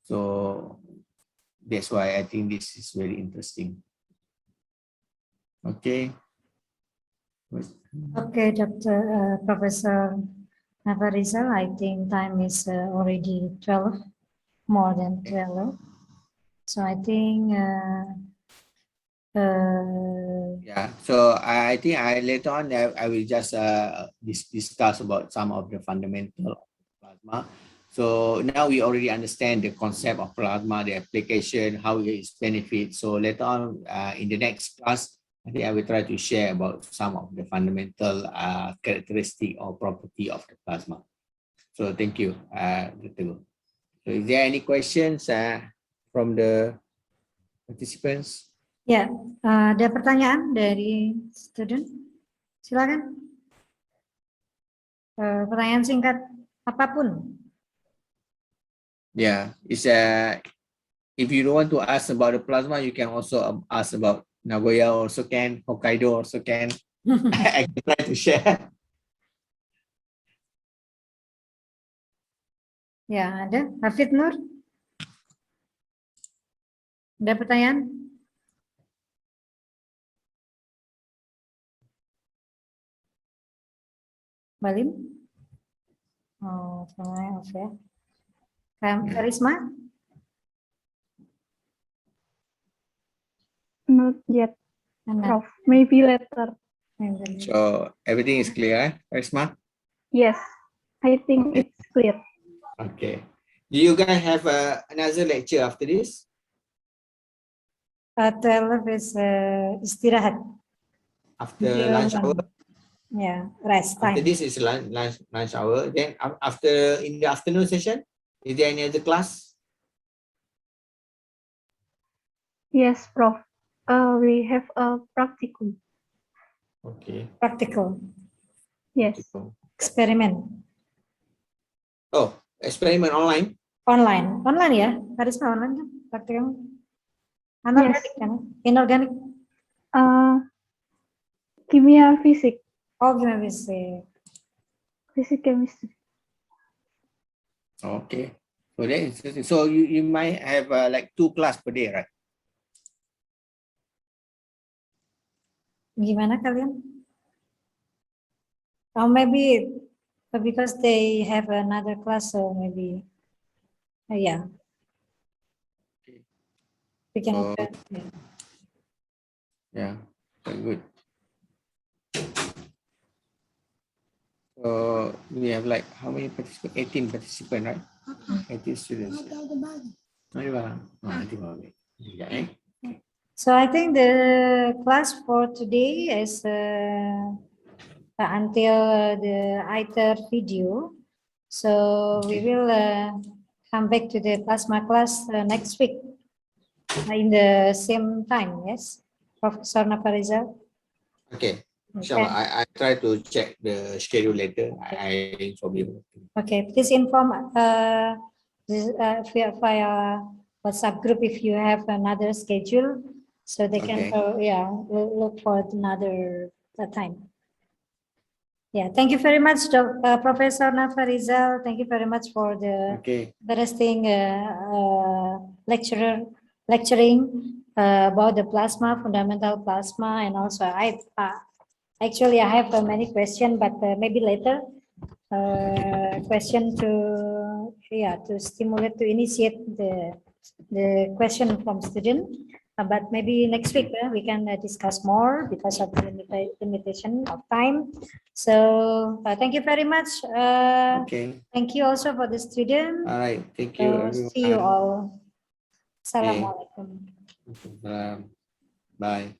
So that's why I think this is very interesting. Okay. Okay, Dr. Professor Nafarizal, I think time is already 12, more than 12. So I think yeah, so I think later on I will just discuss about some of the fundamental of plasma. So now we already understand the concept of plasma, the application, how it benefits. So later on in the next class, I think I will try to share about some of the fundamental characteristic or property of the plasma. So thank you, Dr. Go. So is there any questions from the participants? ya, ada pertanyaan dari student? Silakan. Pertanyaan singkat apapun. Yeah, it's if you don't want to ask about the plasma, you can also ask about Nagoya also can, Hokkaido also can. I can try to share. Ya, ada. Hafid Nur? Ada pertanyaan? Balim? Oh, semuanya off ya. Karisma? Not yet, Prof. Maybe later. So everything is clear, Karisma? Yes, I think it's clear. Okay. Do you guys have another lecture after this? 12 is istirahat. After lunch hour? Yeah, rest time. After this is lunch hour. Then after in the afternoon session, is there any other class? Yes, Prof. We have a practicum. Okay. Practical. Yes. Eksperimen. Oh, experiment online? Online. Online ya? Karisma online kan? Praktikum. Anorganik kan? Inorganik. Kimia fisik. Oh, kimia fisik. Fisik chemistry. Okay. So that is interesting. So you might have like 2 class per day, right? Gimana kalian? Or maybe because they have another class, so maybe, yeah. Okay. We can So, open. yeah, very good. So we have like how many participants? 18 participants, right? 18 students. Mari bang. Nanti balik. Ya, So I think the class for today is until the ITER video. So we will come back to the plasma class next week in the same time, yes? Professor Nafarizal? Okay. Okay. Inshallah, I try to check the schedule later. I inform you. Okay, please inform via WhatsApp group if you have another schedule, so they can Okay. look for another time. Yeah, thank you very much, Professor Nafarizal. Thank you very much for the Okay. interesting lecturing about the plasma, fundamental plasma, and also actually I have many questions, but maybe later. Question to stimulate, to initiate the question from student, but maybe next week we can discuss more because of the limitation of time. So thank you very much. Okay. Thank you also for the student. All right. Thank you, everyone. See you all. Okay. Assalamualaikum. Bye.